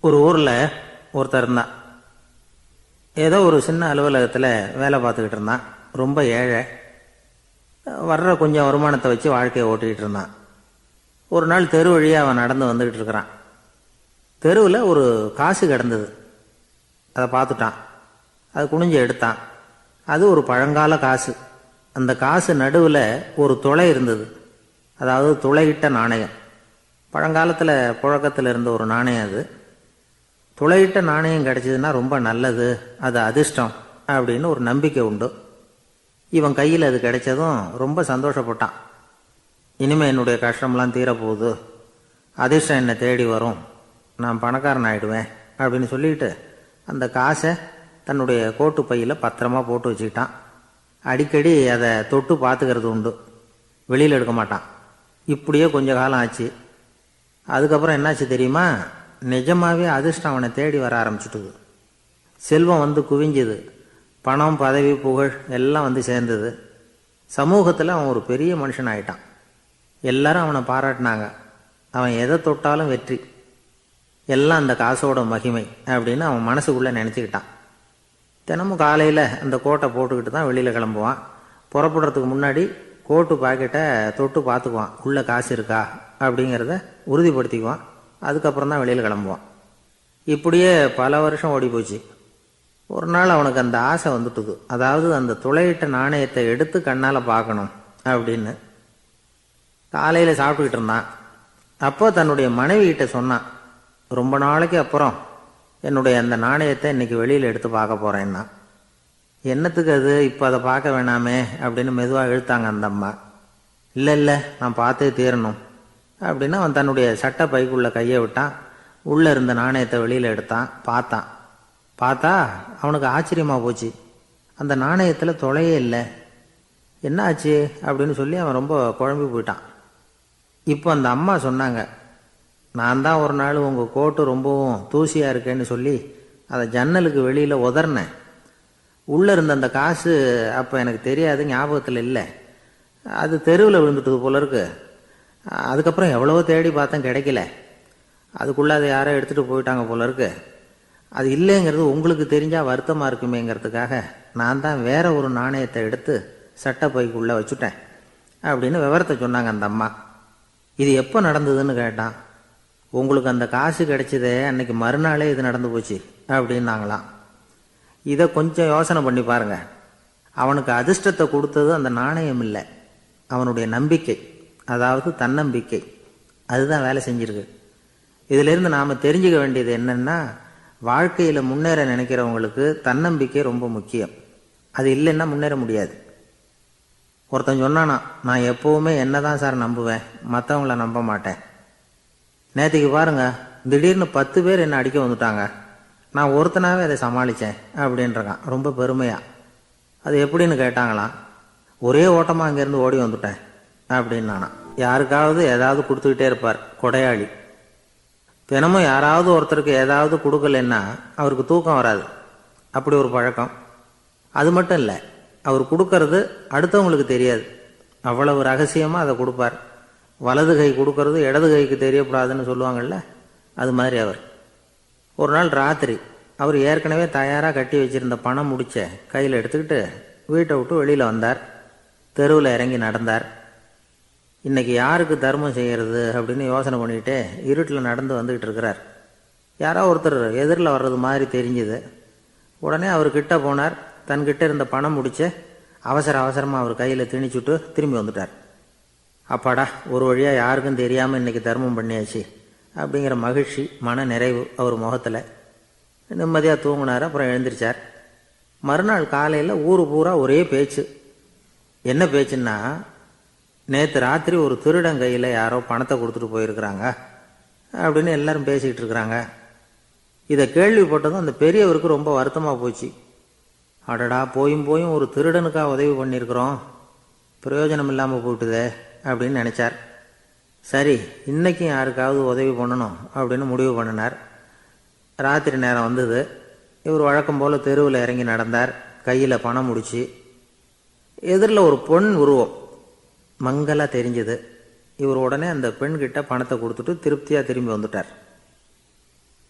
ஒரு ஊரில் ஒருத்தர் இருந்தான். ஏதோ ஒரு சின்ன அலுவலகத்தில் வேலை பார்த்துக்கிட்டு இருந்தான். ரொம்ப ஏழை. வர்ற கொஞ்சம் வருமானத்தை வச்சு வாழ்க்கையை ஓட்டிகிட்டு இருந்தான். ஒரு நாள் தெரு வழியாக அவன் நடந்து வந்துக்கிட்டு இருக்கிறான். தெருவில் ஒரு காசு கிடந்தது. அதை பார்த்துட்டான். அது குனிஞ்சு எடுத்தான். அது ஒரு பழங்கால காசு. அந்த காசு நடுவில் ஒரு துளை இருந்தது. அதாவது துளையிட்ட நாணயம். பழங்காலத்தில் புழக்கத்தில் இருந்த ஒரு நாணயம் அது. துளையிட்ட நாணயம் கிடைச்சதுன்னா ரொம்ப நல்லது, அது அதிர்ஷ்டம் அப்படின்னு ஒரு நம்பிக்கை உண்டு. இவன் கையில் அது கிடைச்சதும் ரொம்ப சந்தோஷப்பட்டான். இனிமேல் என்னுடைய கஷ்டம்லாம் தீரப்போகுது, அதிர்ஷ்டம் என்னை தேடி வரும், நான் பணக்காரன் ஆகிடுவேன் அப்படின்னு சொல்லிட்டு அந்த காசை தன்னுடைய கோட்டு பையில் பத்திரமா போட்டு வச்சுக்கிட்டான். அடிக்கடி அதை தொட்டு பார்த்துக்கிறது உண்டு, வெளியில் எடுக்க மாட்டான். இப்படியே கொஞ்ச காலம் ஆச்சு. அதுக்கப்புறம் என்னாச்சு தெரியுமா? நிஜமாவே அதிர்ஷ்டம் அவனை தேடி வர ஆரம்பிச்சுட்டுது. செல்வம் வந்து குவிஞ்சுது. பணம், பதவி, புகழ் எல்லாம் வந்து சேர்ந்தது. சமூகத்தில் அவன் ஒரு பெரிய மனுஷன் ஆயிட்டான். எல்லாரும் அவனை பாராட்டினாங்க. அவன் எதை தொட்டாலும் வெற்றி, எல்லாம் அந்த காசோட மகிமை அப்படின்னு அவன் மனசுக்குள்ளே நினச்சிக்கிட்டான். தினமும் காலையில் அந்த கோட்டை போட்டுக்கிட்டு தான் வெளியில் கிளம்புவான். புறப்படுறதுக்கு முன்னாடி கோட்டு பாக்கெட்டை தொட்டு பார்த்துக்குவான், உள்ளே காசு இருக்கா அப்படிங்கிறத உறுதிப்படுத்திக்குவான். அதுக்கப்புறம் தான் வெளியில் கிளம்புவான். இப்படியே பல வருஷம் ஓடி போச்சு. ஒரு நாள் அவனுக்கு அந்த ஆசை வந்துட்டுது. அதாவது அந்த துளையிட்ட நாணயத்தை எடுத்து கண்ணால் பார்க்கணும் அப்படின்னு. காலையில் சாப்பிட்டுக்கிட்டு இருந்தான். அப்போ தன்னுடைய மனைவிகிட்ட சொன்னான், ரொம்ப நாளைக்கு அப்புறம் என்னுடைய அந்த நாணயத்தை இன்னைக்கு வெளியில் எடுத்து பார்க்க போகிறேன்னா. என்னத்துக்கு அது, இப்போ அதை பார்க்க வேணாமே அப்படின்னு மெதுவாக இழுத்தாங்க அந்த அம்மா. இல்லை நான் பார்த்தே தீரணும் அப்படின்னு அவன் தன்னுடைய சட்டை பைக்குள்ளே கையை விட்டான். உள்ளே இருந்த நாணயத்தை வெளியில் எடுத்தான். பார்த்தா அவனுக்கு ஆச்சரியமாக போச்சு. அந்த நாணயத்தில் துளையே இல்லை. என்ன ஆச்சு அப்படின்னு சொல்லி அவன் ரொம்ப குழம்பி போயிட்டான். இப்போ அந்த அம்மா சொன்னாங்க, நான் தான் ஒரு நாள் உங்கள் கோட்டு ரொம்பவும் தூசியாக இருக்கேன்னு சொல்லி அதை ஜன்னலுக்கு வெளியில் உதறினேன். உள்ளே இருந்த அந்த காசு அப்போ எனக்கு தெரியாது, ஞாபகத்தில் இல்லை. அது தெருவில் விழுந்துட்டது போல இருக்கு. அதுக்கப்புறம் எவ்வளவோ தேடி பார்த்தேன், கிடைக்கல. அதுக்குள்ளே அதை யாரோ எடுத்துகிட்டு போயிட்டாங்க போல இருக்கு. அது இல்லைங்கிறது உங்களுக்கு தெரிஞ்சால் வருத்தமாக இருக்குமேங்கிறதுக்காக நான் தான் வேற ஒரு நாணயத்தை எடுத்து சட்டை பைக்குள்ளே வச்சுட்டேன் அப்படின்னு விவரத்தை சொன்னாங்க அந்த அம்மா. இது எப்போ நடந்ததுன்னு கேட்டான். உங்களுக்கு அந்த காசு கிடைச்சதே அன்னைக்கு மறுநாளே இது நடந்து போச்சு அப்படின்னாங்களாம். இதை கொஞ்சம் யோசனை பண்ணி பாருங்க. அவனுக்கு அதிர்ஷ்டத்தை கொடுத்தது அந்த நாணயம் இல்லை, அவனுடைய நம்பிக்கை, அதாவது தன்னம்பிக்கை. அதுதான் வேலை செஞ்சிருக்கு. இதிலிருந்து நாம் தெரிஞ்சுக்க வேண்டியது என்னன்னா, வாழ்க்கையில் முன்னேற நினைக்கிறவங்களுக்கு தன்னம்பிக்கை ரொம்ப முக்கியம். அது இல்லைன்னா முன்னேற முடியாது. ஒருத்தன் சொன்னானா, நான் எப்போவுமே என்ன தான் சார் நம்புவேன், மற்றவங்கள நம்ப மாட்டேன். நேற்றுக்கு பாருங்க, திடீர்னு 10 பேர் என்னை அடிக்க வந்துட்டாங்க, நான் ஒருத்தனாவே அதை சமாளித்தேன் அப்படின்றான் ரொம்ப பெருமையாக. அது எப்படின்னு கேட்டாங்களாம். ஒரே ஓட்டமாக அங்கேருந்து ஓடி வந்துட்டேன் அப்படின்னானா. யாருக்காவது ஏதாவது கொடுத்துக்கிட்டே இருப்பார், கொடையாளி. தினமும் யாராவது ஒருத்தருக்கு ஏதாவது கொடுக்கலன்னா அவருக்கு தூக்கம் வராது, அப்படி ஒரு பழக்கம். அது மட்டும் இல்லை, அவர் கொடுக்கறது அடுத்தவங்களுக்கு தெரியாது, அவ்வளவு ரகசியமாக அதை கொடுப்பார். வலது கை கொடுக்கறது இடது கைக்கு தெரியக்கூடாதுன்னு சொல்லுவாங்கள்ல, அது மாதிரி அவர். ஒரு நாள் ராத்திரி அவர் ஏற்கனவே தயாராக கட்டி வச்சிருந்த பணம் முடிச்ச கையில் எடுத்துக்கிட்டு வீட்டை விட்டு வெளியில் வந்தார். தெருவில் இறங்கி நடந்தார். இன்னைக்கு யாருக்கு தர்மம் செய்கிறது அப்படின்னு யோசனை பண்ணிக்கிட்டே இருட்டில் நடந்து வந்துக்கிட்டு இருக்கிறார். யாரோ ஒருத்தர் எதிரில் வர்றது மாதிரி தெரிஞ்சுது. உடனே அவர் கிட்ட போனார். தன்கிட்ட இருந்த பணம் முடிச்ச அவசரமாக அவர் கையில் திணிச்சுட்டு திரும்பி வந்துட்டார். அப்பாடா, ஒரு வழியாக யாருக்கும் தெரியாமல் இன்னைக்கு தர்மம் பண்ணியாச்சு அப்படிங்கிற மகிழ்ச்சி, மன நிறைவு அவர் முகத்தில். நிம்மதியாக தூங்கினார். அப்புறம் எழுந்திரிச்சார். மறுநாள் காலையில் ஊர் பூரா ஒரே பேச்சு. என்ன பேச்சுன்னா, நேற்று ராத்திரி ஒரு திருடன் கையில் யாரோ பணத்தை கொடுத்துட்டு போயிருக்கிறாங்க அப்படின்னு எல்லாரும் பேசிக்கிட்டு இருக்கிறாங்க. இதை கேள்விப்பட்டதும் அந்த பெரியவருக்கு ரொம்ப வருத்தமாக போச்சு. அடடா, போயும் ஒரு திருடனுக்காக உதவி பண்ணியிருக்கிறோம், பிரயோஜனம் இல்லாமல் போயிட்டுதே அப்படின்னு நினச்சார். சரி, இன்னைக்கும் யாருக்காவது உதவி பண்ணணும் அப்படின்னு முடிவு பண்ணினார். ராத்திரி நேரம் வந்தது. இவர் வழக்கம் போல் தெருவில் இறங்கி நடந்தார். கையில் பணம் முடிச்சு. எதிரில் ஒரு பொன் உருவம் மங்கலாக தெரிஞ்சது. இவர் உடனே அந்த பெண்கிட்ட பணத்தை கொடுத்துட்டு திருப்தியாக திரும்பி வந்துட்டார்.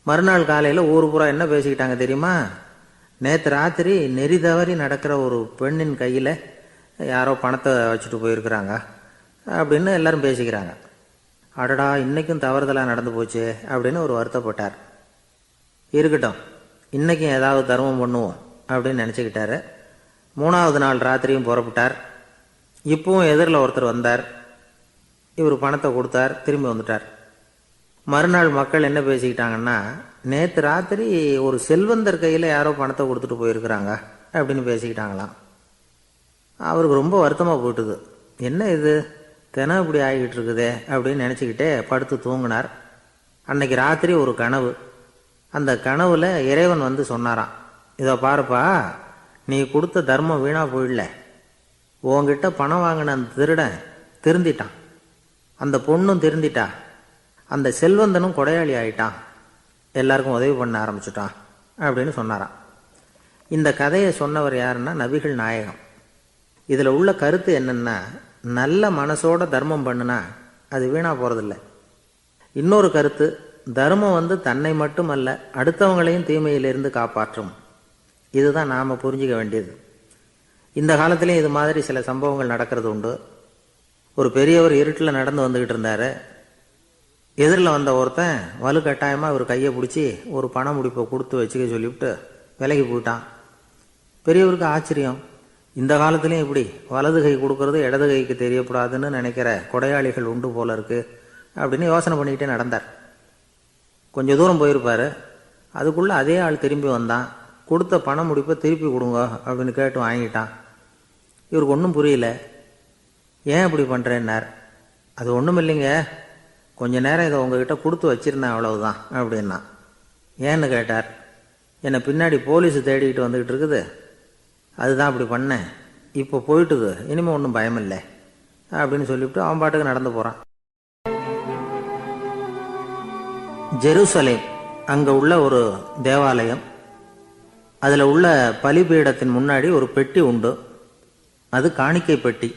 மறுநாள் காலையில் ஊர் பூரா என்ன பேசிக்கிட்டாங்க தெரியுமா? நேற்று ராத்திரி நெறி தவறி நடக்கிற ஒரு பெண்ணின் கையில் யாரோ பணத்தை வச்சுட்டு போயிருக்கிறாங்க அப்படின்னு எல்லாரும் பேசிக்கிறாங்க. அடடா, இன்றைக்கும் தவறுதலாக நடந்து போச்சு அப்படின்னு ஒரு வருத்தப்பட்டார். இருக்கட்டும், இன்றைக்கும் ஏதாவது தர்மம் பண்ணுவோம் அப்படின்னு நினச்சிக்கிட்டாரு. 3வது நாள் ராத்திரியும் புறப்பட்டார். இப்பவும் எதிரில் ஒருத்தர் வந்தார். இவர் பணத்தை கொடுத்தார், திரும்பி வந்துட்டார். மறுநாள் மக்கள் என்ன பேசிக்கிட்டாங்கன்னா, நேற்று ராத்திரி ஒரு செல்வந்தர் கையில் யாரோ பணத்தை கொடுத்துட்டு போயிருக்கிறாங்க அப்படின்னு பேசிக்கிட்டாங்களாம். அவருக்கு ரொம்ப வருத்தமாக போயிட்டுது. என்ன இது தினம் இப்படி ஆகிக்கிட்டு இருக்குதே அப்படின்னு நினச்சிக்கிட்டே படுத்து தூங்கினார். அன்னைக்கு ராத்திரி ஒரு கனவு. அந்த கனவுல இறைவன் வந்து சொன்னாராம், இதோ பாருப்பா, நீ கொடுத்த தர்மம் வீணா போயிடல. உங்ககிட்ட பணம் வாங்கின அந்த திருடன் திருந்திட்டான், அந்த பொண்ணும் திருந்திட்டா, அந்த செல்வந்தனும் கொடையாளி ஆயிட்டான், எல்லாருக்கும் உதவி பண்ண ஆரம்பிச்சுட்டான் அப்படின்னு சொன்னாராம். இந்த கதையை சொன்னவர் யாருன்னா நபிகள் நாயகம். இதில் உள்ள கருத்து என்னன்னா, நல்ல மனசோட தர்மம் பண்ணுனா அது வீணா போறதில்லை. இன்னொரு கருத்து, தர்மம் வந்து தன்னை மட்டுமல்ல அடுத்தவங்களையும் தீமையிலிருந்து காப்பாற்றும். இதுதான் நாம் புரிஞ்சிக்க வேண்டியது. இந்த காலத்திலையும் இது மாதிரி சில சம்பவங்கள் நடக்கிறது உண்டு. ஒரு பெரியவர் இருட்டில் நடந்து வந்துக்கிட்டு இருந்தார். எதிரில் வந்த ஒருத்தன் வலுக்கட்டாயமாக ஒரு கையை பிடிச்சி ஒரு பண முடிப்பை கொடுத்து வச்சுக்க சொல்லிவிட்டு விலகி போயிட்டான். பெரியவருக்கு ஆச்சரியம், இந்த காலத்துலேயும் இப்படி வலது கை கொடுக்கறது இடது கைக்கு தெரியக்கூடாதுன்னு நினைக்கிற கொடையாளிகள் உண்டு போல இருக்கு அப்படின்னு யோசனை பண்ணிக்கிட்டே நடந்தார். கொஞ்சம் தூரம் போயிருப்பார். அதுக்குள்ளே அதே ஆள் திரும்பி வந்தான். கொடுத்த பண முடிப்பை திருப்பி கொடுங்க அப்படின்னு கேட்டு வாங்கிட்டான். இவருக்கு ஒன்றும் புரியல. ஏன் இப்படி பண்ணுறேன்னார். அது ஒன்றும் இல்லைங்க, கொஞ்ச நேரம் இதை உங்ககிட்ட கொடுத்து வச்சிருந்தேன், அவ்வளவுதான் அப்படின்னா. ஏன்னு கேட்டார். என்னை பின்னாடி போலீஸ் தேடிக்கிட்டு வந்துக்கிட்டு இருக்குது, அதுதான் அப்படி பண்ணேன், இப்போ போயிட்டுது, இனிமேல் ஒன்றும் பயமில்லை அப்படின்னு சொல்லிவிட்டு அவன் பாட்டுக்கு நடந்து போகிறான். ஜெருசலேம் அங்கே உள்ள ஒரு தேவாலயம். அதில் உள்ள பலிபீடத்தின் முன்னாடி ஒரு பெட்டி உண்டு. அது காணிக்கை பெட்டி.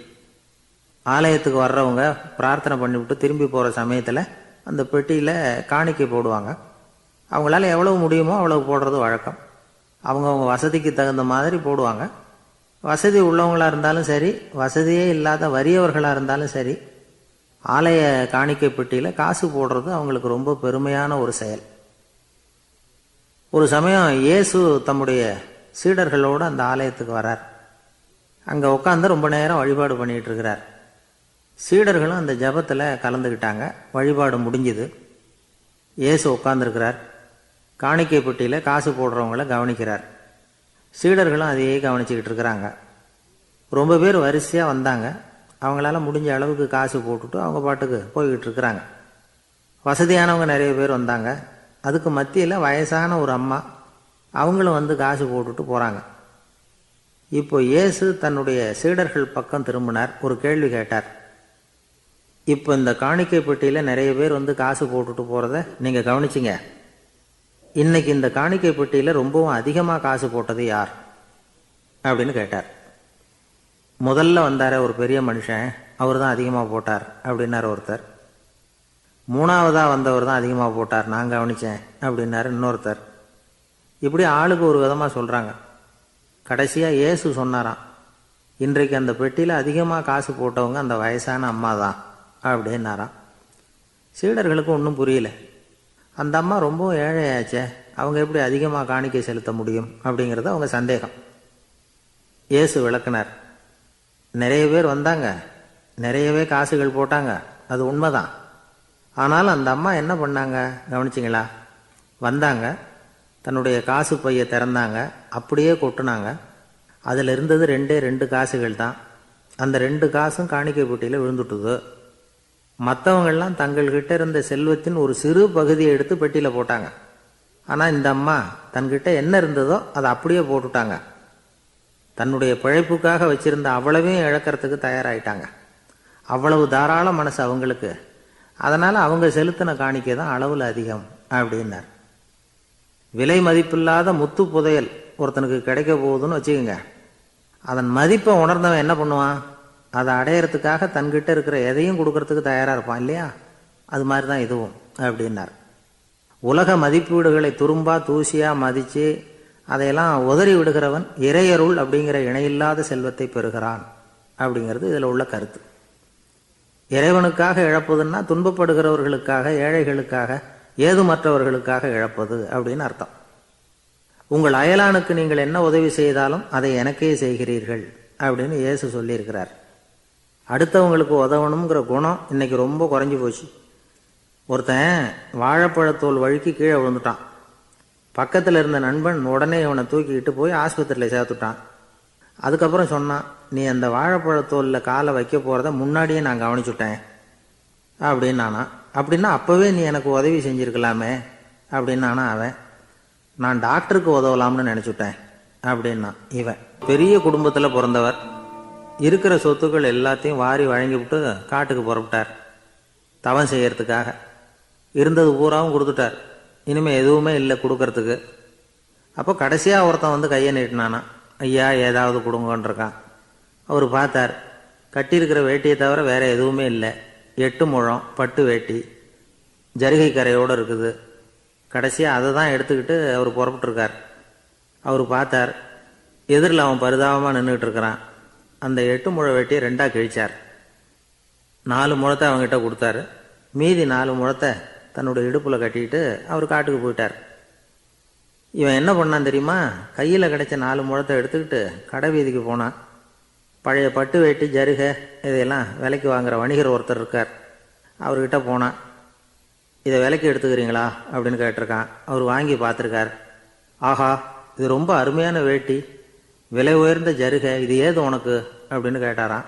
ஆலயத்துக்கு வர்றவங்க பிரார்த்தனை பண்ணிவிட்டு திரும்பி போகிற சமயத்தில் அந்த பெட்டியில் காணிக்கை போடுவாங்க. அவங்களால எவ்வளவு முடியுமோ அவ்வளவு போடுறது வழக்கம். அவங்கவுங்க வசதிக்கு தகுந்த மாதிரி போடுவாங்க. வசதி உள்ளவங்களாக இருந்தாலும் சரி, வசதியே இல்லாத வறியவர்களாக இருந்தாலும் சரி, ஆலய காணிக்கை பெட்டியில் காசு போடுறது அவங்களுக்கு ரொம்ப பெருமையான ஒரு செயல். ஒரு சமயம் இயேசு தம்முடைய சீடர்களோடு அந்த ஆலயத்துக்கு வரார். அங்கே உட்காந்து ரொம்ப நேரம் வழிபாடு பண்ணிகிட்டு இருக்கிறார். சீடர்களும் அந்த ஜபத்தில் கலந்துக்கிட்டாங்க. வழிபாடு முடிஞ்சுது. இயேசு உட்காந்துருக்கிறார். காணிக்கை பெட்டியில் காசு போடுறவங்கள கவனிக்கிறார். சீடர்களும் அதையே கவனிச்சுக்கிட்டு இருக்கிறாங்க. ரொம்ப பேர் வரிசையாக வந்தாங்க. அவங்களால முடிஞ்ச அளவுக்கு காசு போட்டுட்டு அவங்க பாட்டுக்கு போய்கிட்டு இருக்கிறாங்க. வசதியானவங்க நிறைய பேர் வந்தாங்க. அதுக்கு மத்தியில் வயசான ஒரு அம்மா, அவங்களும் வந்து காசு போட்டுட்டு போகிறாங்க. இப்போ இயேசு தன்னுடைய சீடர்கள் பக்கம் திரும்பினார். ஒரு கேள்வி கேட்டார். இப்போ இந்த காணிக்கை பெட்டியில் நிறைய பேர் வந்து காசு போட்டுட்டு போகிறத நீங்கள் கவனிச்சிங்க. இன்னைக்கு இந்த காணிக்கை பெட்டியில் ரொம்பவும் அதிகமாக காசு போட்டது யார் அப்படின்னு கேட்டார். முதல்ல வந்தார ஒரு பெரிய மனுஷன், அவர் தான் அதிகமாக போட்டார் அப்படின்னார் ஒருத்தர். 3வதாக வந்தவர் தான் அதிகமாக போட்டார், நான் கவனித்தேன் அப்படின்னாரு இன்னொருத்தர். இப்படி ஆளுக்கு ஒரு விதமாக சொல்கிறாங்க. கடைசியாக இயேசு சொன்னாராம், இன்றைக்கு அந்த பெட்டியில் அதிகமாக காசு போட்டவங்க அந்த வயசான அம்மா தான் அப்படின்னாராம். சீடர்களுக்கு ஒன்றும் புரியல. அந்த அம்மா ரொம்ப ஏழையாச்சே, அவங்க எப்படி அதிகமாக காணிக்கை செலுத்த முடியும் அப்படிங்கிறது அவங்க சந்தேகம். இயேசு விளக்குனார். நிறைய பேர் வந்தாங்க, நிறையவே காசுகள் போட்டாங்க, அது உண்மைதான். ஆனாலும் அந்த அம்மா என்ன பண்ணாங்க கவனிச்சிங்களா? வந்தாங்க, தன்னுடைய காசு பையை திறந்தாங்க, அப்படியே கொட்டுனாங்க. அதில் இருந்தது 2 காசுகள் தான். அந்த 2 காசும் காணிக்கை பெட்டியில் விழுந்துட்டுது. மற்றவங்கள்லாம் தங்கள்கிட்ட இருந்த செல்வத்தின் ஒரு சிறு பகுதியை எடுத்து பெட்டியில் போட்டாங்க. ஆனால் இந்த அம்மா தன்கிட்ட என்ன இருந்ததோ அதை அப்படியே போட்டுட்டாங்க. தன்னுடைய பிழைப்புக்காக வச்சிருந்த அவ்வளவையும் இழக்கிறதுக்கு தயாராகிட்டாங்க. அவ்வளவு தாராள மனசு அவங்களுக்கு. அதனால் அவங்க செலுத்தின காணிக்கை தான் அளவில் அதிகம் அப்படின்னார். விலை மதிப்பில்லாத முத்து புதையல் ஒருத்தனுக்கு கிடைக்க போகுதுன்னு வச்சுக்கோங்க. அதன் மதிப்பை உணர்ந்தவன் என்ன பண்ணுவான்? அதை அடையிறதுக்காக தன்கிட்ட இருக்கிற எதையும் கொடுக்கறதுக்கு தயாராக இருப்பான் இல்லையா? அது மாதிரி தான் இதுவும் அப்படின்னார். உலக மதிப்பீடுகளை துரும்பா தூசியா மதித்து அதையெல்லாம் உதறி விடுகிறவன் இறையருள் அப்படிங்கிற இணையில்லாத செல்வத்தை பெறுகிறான் அப்படிங்கிறது இதில் உள்ள கருத்து. இறைவனுக்காக இழப்பதுன்னா துன்பப்படுகிறவர்களுக்காக, ஏழைகளுக்காக, ஏதுமற்றவர்களுக்காக இழப்பது அப்படின்னு அர்த்தம். உங்கள் அயலானுக்கு நீங்கள் என்ன உதவி செய்தாலும் அதை எனக்கே செய்கிறீர்கள் அப்படின்னு இயேசு சொல்லியிருக்கிறார். அடுத்தவங்களுக்கு உதவணுங்கிற குணம் இன்னைக்கு ரொம்ப குறைஞ்சி போச்சு. ஒருத்தன் வாழைப்பழத்தோல் வழுக்கி கீழே விழுந்துட்டான். பக்கத்தில் இருந்த நண்பன் உடனே இவனை தூக்கிக்கிட்டு போய் ஆஸ்பத்திரியில் சேர்த்துட்டான். அதுக்கப்புறம் சொன்னான், நீ அந்த வாழைப்பழத்தோலில் காலை வைக்க போகிறத முன்னாடியே நான் கவனிச்சுட்டேன் அப்படின்னானா. அப்படின்னா அப்போவே நீ எனக்கு உதவி செஞ்சுருக்கலாமே அப்படின்னானா அவன். நான் டாக்டருக்கு உதவலாம்னு நினச்சிட்டேன் அப்படின்னா இவன். பெரிய குடும்பத்தில் பிறந்தவர், இருக்கிற சொத்துக்கள் எல்லாத்தையும் வாரி வழங்கிவிட்டு காட்டுக்கு புறப்பட்டார் தவம் செய்யறதுக்காக. இருந்தது பூராவும் கொடுத்துட்டார். இனிமேல் எதுவுமே இல்லை கொடுக்கறதுக்கு. அப்போ கடைசியாக ஒருத்தன் வந்து கையை நீட்டினானா, ஐயா ஏதாவது கொடுங்கன்றிருக்கான். அவர் பார்த்தார், கட்டியிருக்கிற வேட்டியை தவிர வேற எதுவுமே இல்லை. 8 முழம் பட்டு வேட்டி ஜரிகை கரையோடு இருக்குது. கடைசியாக அதை தான் எடுத்துக்கிட்டு அவர் புறப்பட்டுருக்கார். அவர் பார்த்தார், எதிரில் அவன் பரிதாபமாக நின்றுட்டு இருக்கிறான். அந்த 8 முழ வேட்டியை 2ஆ கிழிச்சார். 4 முழத்தை அவங்ககிட்ட கொடுத்தாரு. மீதி 4 முழத்தை தன்னுடைய இடுப்பில் கட்டிக்கிட்டு அவர் காட்டுக்கு போயிட்டார். இவன் என்ன பண்ணான் தெரியுமா? கையில் கிடைச்ச 4 முழத்தை எடுத்துக்கிட்டு கடை வீதிக்கு போனான். பழைய பட்டு வேட்டி ஜருகை இதையெல்லாம் விலைக்கு வாங்குகிற வணிகர் ஒருத்தர் இருக்கார். அவர்கிட்ட போனான். இதை விலைக்கு எடுத்துக்கிறீங்களா அப்படின்னு கேட்டிருக்கான். அவர் வாங்கி பார்த்துருக்கார். ஆஹா, இது ரொம்ப அருமையான வேட்டி, விலை உயர்ந்த ஜருகை, இது ஏது உனக்கு அப்படின்னு கேட்டாரான்.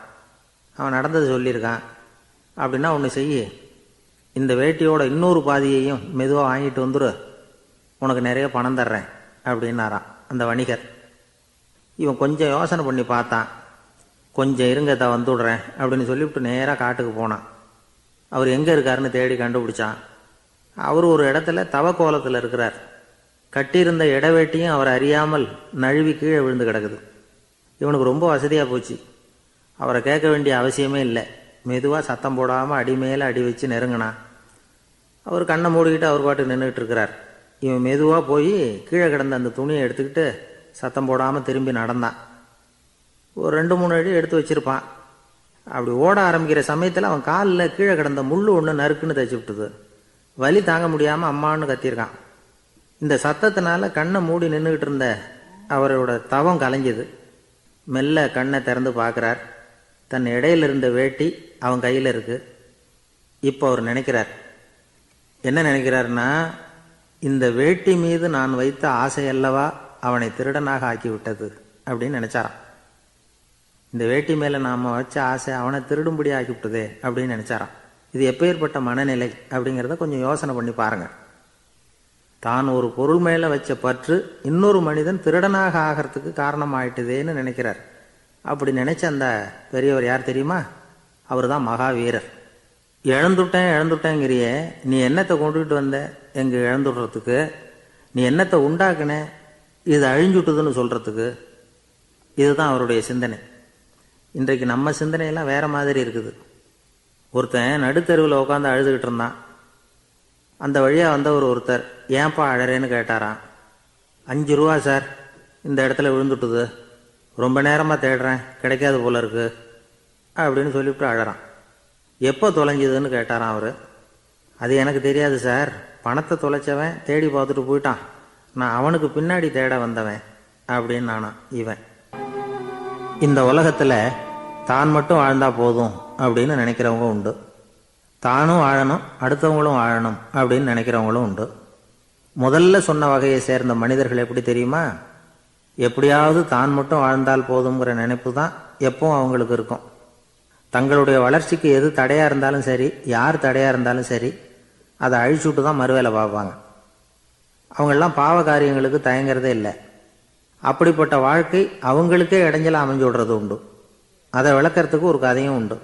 அவன் நடந்தது சொல்லியிருக்கான். அப்படின்னா ஒன்று செய்யி, இந்த வேட்டியோட இன்னொரு பாதியையும் மெதுவாக வாங்கிட்டு வந்துரு, உனக்கு நிறைய பணம் தர்றேன் அப்படின்னாரான் அந்த வணிகர். இவன் கொஞ்சம் யோசனை பண்ணி பார்த்தான். கொஞ்சம் இருங்க, வந்துடுறேன் அப்படின்னு சொல்லிவிட்டு நேராக காட்டுக்கு போனான். அவர் எங்கே இருக்காருன்னு தேடி கண்டுபிடிச்சான். அவர் ஒரு இடத்துல தவக்கோலத்தில் இருக்கிறார். கட்டியிருந்த இடவேட்டியும் அவர் அறியாமல் நழுவி கீழே விழுந்து கிடக்குது. இவனுக்கு ரொம்ப வசதியாக போச்சு. அவரை கேட்க வேண்டிய அவசியமே இல்லை. மெதுவாக சத்தம் போடாமல் அடி மேலே அடி வச்சு நெருங்கினான். அவர் கண்ணை மூடிக்கிட்டு அவர் பாட்டு நின்றுக்கிட்டு இருக்கிறார். இவன் மெதுவாக போய் கீழே கிடந்த அந்த துணியை எடுத்துக்கிட்டு சத்தம் போடாமல் திரும்பி நடந்தான். ஒரு 2-3 அடி எடுத்து வச்சிருப்பான். அப்படி ஓட ஆரம்பிக்கிற சமயத்தில் அவன் காலில் கீழே கிடந்த முள் ஒன்று நறுக்குன்னு தைச்சி விட்டுது. வலி தாங்க முடியாமல் அம்மான்னு கத்தியிருக்கான். இந்த சத்தத்தினால கண்ணை மூடி நின்றுக்கிட்டு இருந்த அவரோட தவம் கலைஞ்சது. மெல்ல கண்ணை திறந்து பார்க்குறார். தன் இடையில இருந்த வேட்டி அவன் கையில் இருக்கு. இப்போ அவர் நினைக்கிறார், என்ன நினைக்கிறார்னா, இந்த வேட்டி மீது நான் வைத்த ஆசையல்லவா அவனை திருடனாக ஆக்கி விட்டது அப்படின்னு நினைச்சாராம். இந்த வேட்டி மேலே நாம் வச்ச ஆசை அவனை திருடும்படி ஆக்கி விட்டதே அப்படின்னு நினைச்சாராம். இது எப்பேற்பட்ட மனநிலை அப்படிங்கிறத கொஞ்சம் யோசனை பண்ணி பாருங்க. தான் ஒரு பொருள் மேலே வச்ச பற்று இன்னொரு மனிதன் திருடனாக ஆகிறதுக்கு காரணம் ஆயிட்டுதேன்னு நினைக்கிறார். அப்படி நினைச்ச அந்த பெரியவர் யார் தெரியுமா? அவர் தான் மகாவீரர். இழந்துட்டேங்கிறியே, நீ என்னத்தை கொண்டுகிட்டு வந்த எங்க இழந்துடுறதுக்கு? நீ என்னத்தை உண்டாக்குன இது அழிஞ்சுட்டுதுன்னு சொல்றதுக்கு? இதுதான் அவருடைய சிந்தனை. இன்றைக்கு நம்ம சிந்தனையெல்லாம் வேற மாதிரி இருக்குது. ஒருத்தன் நடுத்தெருவில் உட்காந்து அழுதுகிட்டு இருந்தான். அந்த வழியாக வந்தவர் ஒருத்தர், ஏன்பா அழறேன்னு கேட்டாராம். 5 ரூபா சார், இந்த இடத்துல விழுந்துட்டுது, ரொம்ப நேரமாக தேடுறேன், கிடைக்காது போல இருக்கு அப்படின்னு சொல்லிவிட்டு அழறான். எப்போ தொலைஞ்சதுன்னு கேட்டாரான் அவர். அது எனக்கு தெரியாது சார், பணத்தை தொலைச்சவன் தேடி பார்த்துட்டு போயிட்டான், நான் அவனுக்கு பின்னாடி தேட வந்தவன் அப்படின்னு நானா இவன். இந்த உலகத்தில் தான் மட்டும் வாழ்ந்தா போதும் அப்படின்னு நினைக்கிறவங்க உண்டு. தானும் வாழணும், அடுத்தவங்களும் வாழணும் அப்படின்னு நினைக்கிறவங்களும் உண்டு. முதல்ல சொன்ன வகையை சேர்ந்த மனிதர்கள் எப்படி தெரியுமா? எப்படியாவது தான் மட்டும் வாழ்ந்தால் போதுங்கிற நினைப்பு தான் எப்பவும் அவங்களுக்கு இருக்கும். தங்களுடைய வளர்ச்சிக்கு எது தடையாக இருந்தாலும் சரி, யார் தடையாக இருந்தாலும் சரி, அதை அழிச்சுட்டு தான் மறுவேலை பார்ப்பாங்க. அவங்கெல்லாம் பாவ காரியங்களுக்கு தயங்குறதே இல்லை. அப்படிப்பட்ட வாழ்க்கை அவங்களுக்கே இடைஞ்சலாக அமைஞ்சு விடுறது உண்டு. அதை விளக்கறதுக்கு ஒரு கதையும் உண்டு.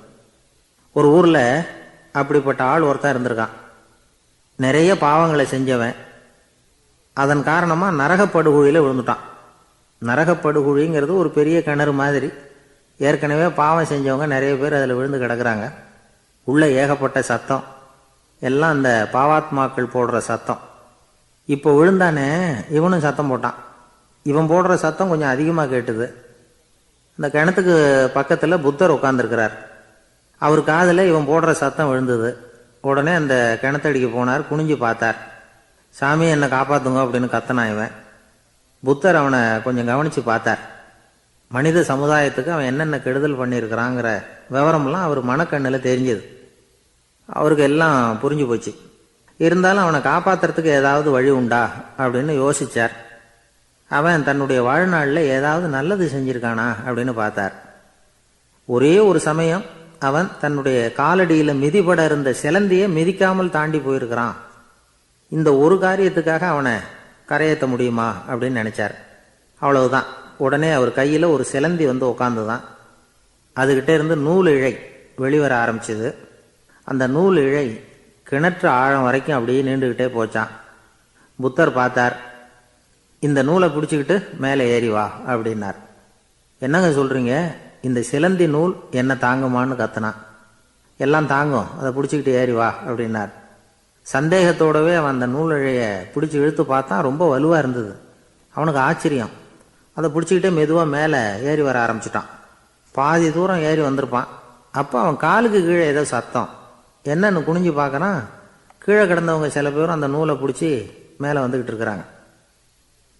ஒரு ஊரில் அப்படிப்பட்ட ஆள் ஒருத்தன் இருந்திருக்கான். நிறைய பாவங்களை செஞ்சவன். அதன் காரணமாக நரகப்படுகுழியில் விழுந்துட்டான். நரகப்படுகுழிங்கிறது ஒரு பெரிய கிணறு மாதிரி. ஏற்கனவே பாவம் செஞ்சவங்க நிறைய பேர் அதில் விழுந்து கிடக்குறாங்க. உள்ள ஏகப்பட்ட சத்தம், எல்லாம் அந்த பாவாத்மாக்கள் போடுற சத்தம். இப்போ விழுந்தானே இவனும் சத்தம் போட்டான். இவன் போடுற சத்தம் கொஞ்சம் அதிகமாக கேட்டுது. இந்த கிணத்துக்கு பக்கத்தில் புத்தர் உட்காந்துருக்கிறார். அவர் காதில் இவன் போடுற சத்தம் விழுந்தது. உடனே அந்த கிணத்தடிக்கு போனார். குனிஞ்சு பார்த்தார். சாமி என்னை காப்பாற்றுங்க அப்படின்னு கத்தனான் இவன். புத்தர் அவனை கொஞ்சம் கவனித்து பார்த்தார். மனித சமுதாயத்துக்கு அவன் என்னென்ன கெடுதல் பண்ணியிருக்கிறாங்கிற விவரமெல்லாம் அவர் மனக்கண்ணில் தெரிஞ்சது. அவருக்கு எல்லாம் புரிஞ்சு போச்சு. இருந்தாலும் அவனை காப்பாற்றுறதுக்கு ஏதாவது வழி உண்டா அப்படின்னு யோசித்தார். அவன் தன்னுடைய வாழ்நாளில் ஏதாவது நல்லது செஞ்சிருக்கானா அப்படின்னு பார்த்தார். ஒரே ஒரு சமயம் அவன் தன்னுடைய காலடியில் மிதிபட இருந்த சிலந்தியை மிதிக்காமல் தாண்டி போயிருக்கிறான். இந்த ஒரு காரியத்துக்காக அவனை கரையேற்ற முடியுமா அப்படின்னு நினைச்சார். அவ்வளவுதான். உடனே அவர் கையில் ஒரு சிலந்தி வந்து உட்காந்துதான். அதுகிட்ட இருந்து நூல் இழை வெளிவர ஆரம்பிச்சது. அந்த நூல் இழை கிணற்று ஆழம் வரைக்கும் அப்படியே நீண்டுகிட்டே போச்சான். புத்தர் பார்த்தார். இந்த நூலை பிடிச்சிக்கிட்டு மேலே ஏறி வா அப்படின்னார். என்னங்க சொல்றீங்க, இந்த சிலந்தி நூல் என்ன தாங்குமான்னு கத்தினான். எல்லாம் தாங்கும், அதை பிடிச்சிக்கிட்டு ஏறி வா அப்படின்னார். சந்தேகத்தோடவே அவன் அந்த நூல் இழைய பிடிச்சி இழுத்து பார்த்தான். ரொம்ப வலுவாக இருந்தது. அவனுக்கு ஆச்சரியம். அதை பிடிச்சிக்கிட்டே மெதுவாக மேலே ஏறி வர ஆரம்பிச்சிட்டான். பாதி தூரம் ஏறி வந்திருப்பான். அப்போ அவன் காலுக்கு கீழே ஏதோ சத்தம். என்னன்னு குனிஞ்சு பார்க்கறான். கீழே கிடந்தவங்க சில பேரும் அந்த நூலை பிடிச்சி மேலே வந்துக்கிட்டு இருக்கிறாங்க.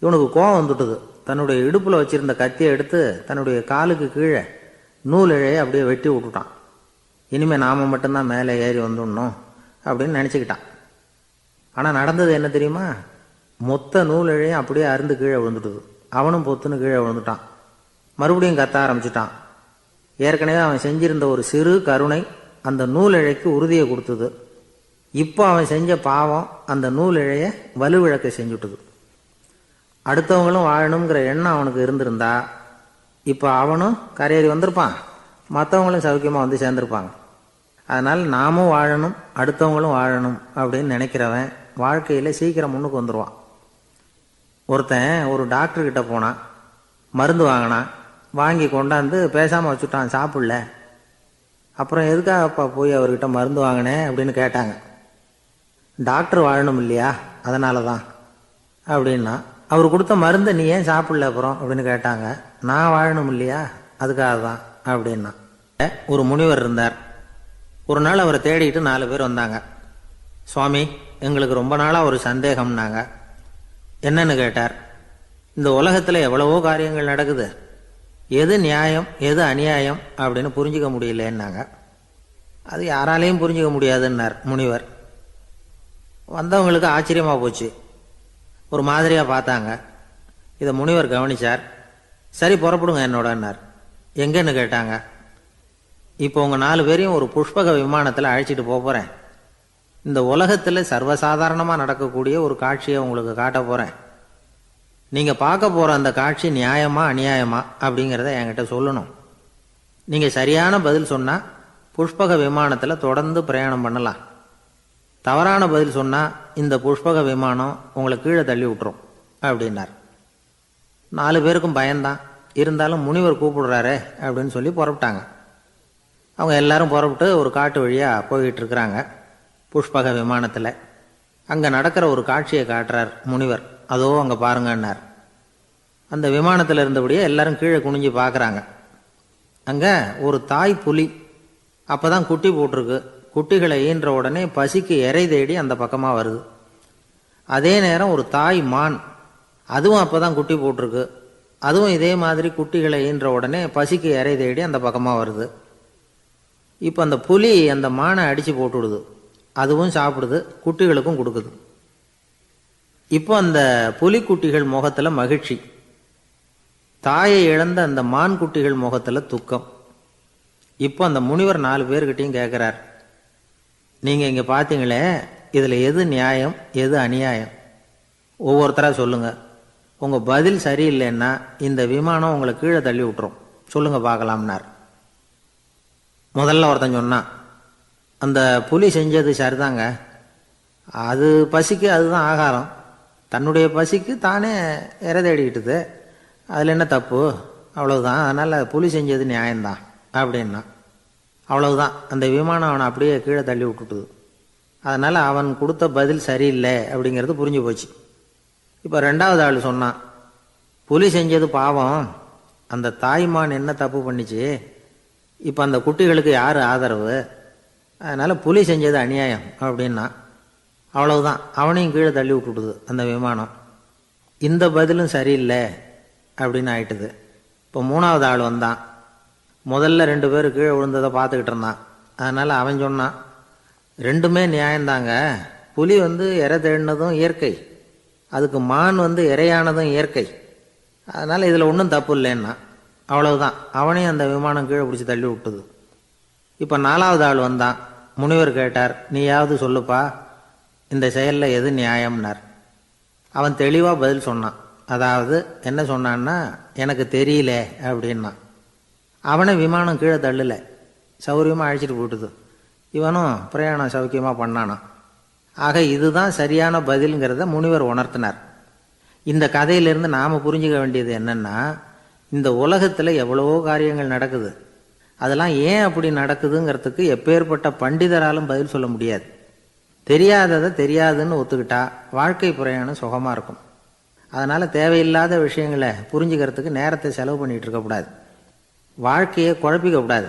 இவனுக்கு கோபம் வந்துட்டுது. தன்னுடைய இடுப்பில் வச்சிருந்த கத்தியை எடுத்து தன்னுடைய காலுக்கு கீழே நூல் இழையை அப்படியே வெட்டி விட்டுட்டான். இனிமேல் நாம மட்டும்தான் மேலே ஏறி வந்துடணும் அப்படின்னு நினச்சிக்கிட்டான். ஆனால் நடந்தது என்ன தெரியுமா? மொத்த நூல் இழையும் அப்படியே அருந்து கீழே விழுந்துட்டுது. அவனும் பொத்துன்னு கீழே விழுந்துட்டான். மறுபடியும் கத்த ஆரம்பிச்சிட்டான். ஏற்கனவே அவன் செஞ்சிருந்த ஒரு சிறு கருணை அந்த நூல் இழைக்கு உறுதியை கொடுத்தது. இப்போ அவன் செஞ்ச பாவம் அந்த நூல் இழைய வலுவிழக்க செஞ்சுட்டுது. அடுத்தவங்களும் வாழணுங்கிற எண்ணம் அவனுக்கு இருந்திருந்தா இப்போ அவனும் கரையேறி வந்திருப்பான், மற்றவங்களும் சௌக்கியமாக வந்து சேர்ந்துருப்பாங்க. அதனால் நாமும் வாழணும், அடுத்தவங்களும் வாழணும் அப்படின்னு நினைக்கிறவன் வாழ்க்கையில் சீக்கிரம் முன்னுக்கு வந்துடுவான். ஒருத்தன் ஒரு டாக்டர்கிட்ட போனான். மருந்து வாங்கினான். வாங்கி கொண்டாந்து பேசாமல் வச்சுட்டான், சாப்பிடல. அப்புறம் எதுக்காகப்பா போய் அவர்கிட்ட மருந்து வாங்கினேன் அப்படின்னு கேட்டாங்க. டாக்டர் வாழணும் இல்லையா, அதனால தான் அப்படின்னா. அவர் கொடுத்த மருந்தை நீ ஏன் சாப்பிடல அப்புறம் அப்படின்னு கேட்டாங்க. நான் வாழணும் இல்லையா, அதுக்காக தான் அப்படின்னா. ஒரு முனிவர் இருந்தார். ஒரு நாள் அவரை தேடிட்டு 4 பேர் வந்தாங்க. சுவாமி, எங்களுக்கு ரொம்ப நாளாக ஒரு சந்தேகம்னாங்க. என்னன்னு கேட்டார். இந்த உலகத்தில் எவ்வளவோ காரியங்கள் நடக்குது, எது நியாயம் எது அநியாயம் அப்படின்னு புரிஞ்சுக்க முடியலன்னாங்க. அது யாராலையும் புரிஞ்சுக்க முடியாதுன்னார் முனிவர். வந்தவங்களுக்கு ஆச்சரியமாக போச்சு. ஒரு மாதிரியாக பார்த்தாங்க. இதை முனிவர் கவனிச்சார். சரி புறப்படுங்க என்னோடன்னார். எங்கன்னு கேட்டாங்க. இப்போ உங்கள் 4 பேரையும் ஒரு புஷ்பக விமானத்தில் அழைச்சிட்டு போகிறேன். இந்த உலகத்தில் சர்வசாதாரணமாக நடக்கக்கூடிய ஒரு காட்சியை உங்களுக்கு காட்ட போகிறேன். நீங்கள் பார்க்க போகிற அந்த காட்சி நியாயமா அநியாயமா அப்படிங்கிறத என்கிட்ட சொல்லணும். நீங்கள் சரியான பதில் சொன்னால் புஷ்பக விமானத்தில் தொடர்ந்து பிரயாணம் பண்ணலாம். தவறான பதில் சொன்னால் இந்த புஷ்பக விமானம் உங்களை கீழே தள்ளி விட்டுரும் அப்படின்னார். 4 பேருக்கும் பயந்தான். இருந்தாலும் முனிவர் கூப்பிடுறாரே அப்படின்னு சொல்லி புறப்பட்டாங்க. அவங்க எல்லாரும் புறப்பட்டு ஒரு காட்டு வழியாக போய்கிட்டு இருக்கிறாங்க புஷ்பக விமானத்தில். அங்கே நடக்கிற ஒரு காட்சியை காட்டுறார் முனிவர். அதோ அங்கே பாருங்கன்னார். அந்த விமானத்தில் இருந்தபடியே எல்லாரும் கீழே குனிஞ்சு பார்க்குறாங்க. அங்கே ஒரு தாய் புலி அப்போ தான் குட்டி போட்டிருக்கு. குட்டிகளை ஈன்ற உடனே பசிக்கு இறை தேடி அந்த பக்கமாக வருது. அதே நேரம் ஒரு தாய் மான், அதுவும் அப்போ தான் குட்டி போட்டிருக்கு. அதுவும் இதே மாதிரி குட்டிகளை ஈன்ற உடனே பசிக்கு இறை தேடி அந்த பக்கமாக வருது. இப்போ அந்த புலி அந்த மானை அடித்து போட்டுவிடுது. அதுவும் சாப்பிடுது, குட்டிகளுக்கும் கொடுக்குது. இப்போ அந்த புலிக்குட்டிகள் முகத்தில் மகிழ்ச்சி, தாயை இழந்த அந்த மான் குட்டிகள் முகத்தில் துக்கம். இப்போ அந்த முனிவர் 4 பேர்கிட்டையும் கேட்குறார், நீங்கள் இங்கே பார்த்தீங்களே, இதில் எது நியாயம் எது அநியாயம்? ஒவ்வொருத்தராக சொல்லுங்கள். உங்கள் பதில் சரியில்லைன்னா இந்த விமானம் உங்களை கீழே தள்ளி விட்டுரும். சொல்லுங்கள் பார்க்கலாம்னார். முதல்ல ஒருத்தன் சொன்னான், அந்த புலி செஞ்சது சரிதாங்க. அது பசிக்கு அதுதான் ஆகாரம். தன்னுடைய பசிக்கு தானே இறை தேடிக்கிட்டுது. அதில் என்ன தப்பு? அவ்வளவுதான். அதனால் புலி செஞ்சது நியாயம்தான் அப்படின்னா. அவ்வளவுதான். அந்த விமானம் அவனை அப்படியே கீழே தள்ளி விட்டுட்டுது. அதனால் அவன் கொடுத்த பதில் சரியில்லை அப்படிங்கிறது புரிஞ்சு போச்சு. இப்போ ரெண்டாவது ஆள் சொன்னான், புலி செஞ்சது பாவம், அந்த தாய்மான் என்ன தப்பு பண்ணிச்சு, இப்போ அந்த குட்டிகளுக்கு யார் ஆதரவு, அதனால் புலி செஞ்சது அநியாயம் அப்படின்னா. அவ்வளவுதான், அவனையும் கீழே தள்ளி விட்டுடுது அந்த விமானம். இந்த பதிலும் சரியில்லை அப்படின்னு ஆயிட்டுது. இப்போ மூணாவது ஆள் வந்தான். முதல்ல 2 பேர் கீழே விழுந்ததை பார்த்துக்கிட்டு இருந்தான். அதனால் அவன் சொன்னான், ரெண்டுமே நியாயம்தாங்க, புலி இரை தேடினதும் இயற்கை, அதுக்கு மான் இரையானதும் இயற்கை, அதனால் இதில் ஒன்றும் தப்பு இல்லைன்னா. அவ்வளவுதான், அவனையும் அந்த விமானம் கீழே பிடிச்சி தள்ளி விட்டுது. இப்போ நாலாவது ஆள் வந்தான். முனிவர் கேட்டார், நீயாவது சொல்லுப்பா, இந்த செயலில் எது நியாயம்னார். அவன் தெளிவாக பதில் சொன்னான். அதாவது என்ன சொன்னான்னா, எனக்கு தெரியல அப்படின்னா. அவனை விமானம் கீழே தள்ளலை, சௌரியமாக அழைச்சிட்டு போட்டுது. இவனும் பிரயாணம் சௌக்கியமாக பண்ணானான். ஆக இதுதான் சரியான பதிலுங்கிறத முனிவர் உணர்த்தினார். இந்த கதையிலிருந்து நாம் புரிஞ்சுக்க வேண்டியது என்னென்னா, இந்த உலகத்தில் எவ்வளவோ காரியங்கள் நடக்குது, அதெல்லாம் ஏன் அப்படி நடக்குதுங்கிறதுக்கு எப்பேற்பட்ட பண்டிதராலும் பதில் சொல்ல முடியாது. தெரியாததை தெரியாதுன்னு ஒத்துக்கிட்டா வாழ்க்கை பிரயாணம் சுகமாக இருக்கும். அதனால் தேவையில்லாத விஷயங்களை புரிஞ்சுக்கிறதுக்கு நேரத்தை செலவு பண்ணிகிட்டு இருக்கக்கூடாது. வாழ்க்கையை குழப்பிக்கக்கூடாது.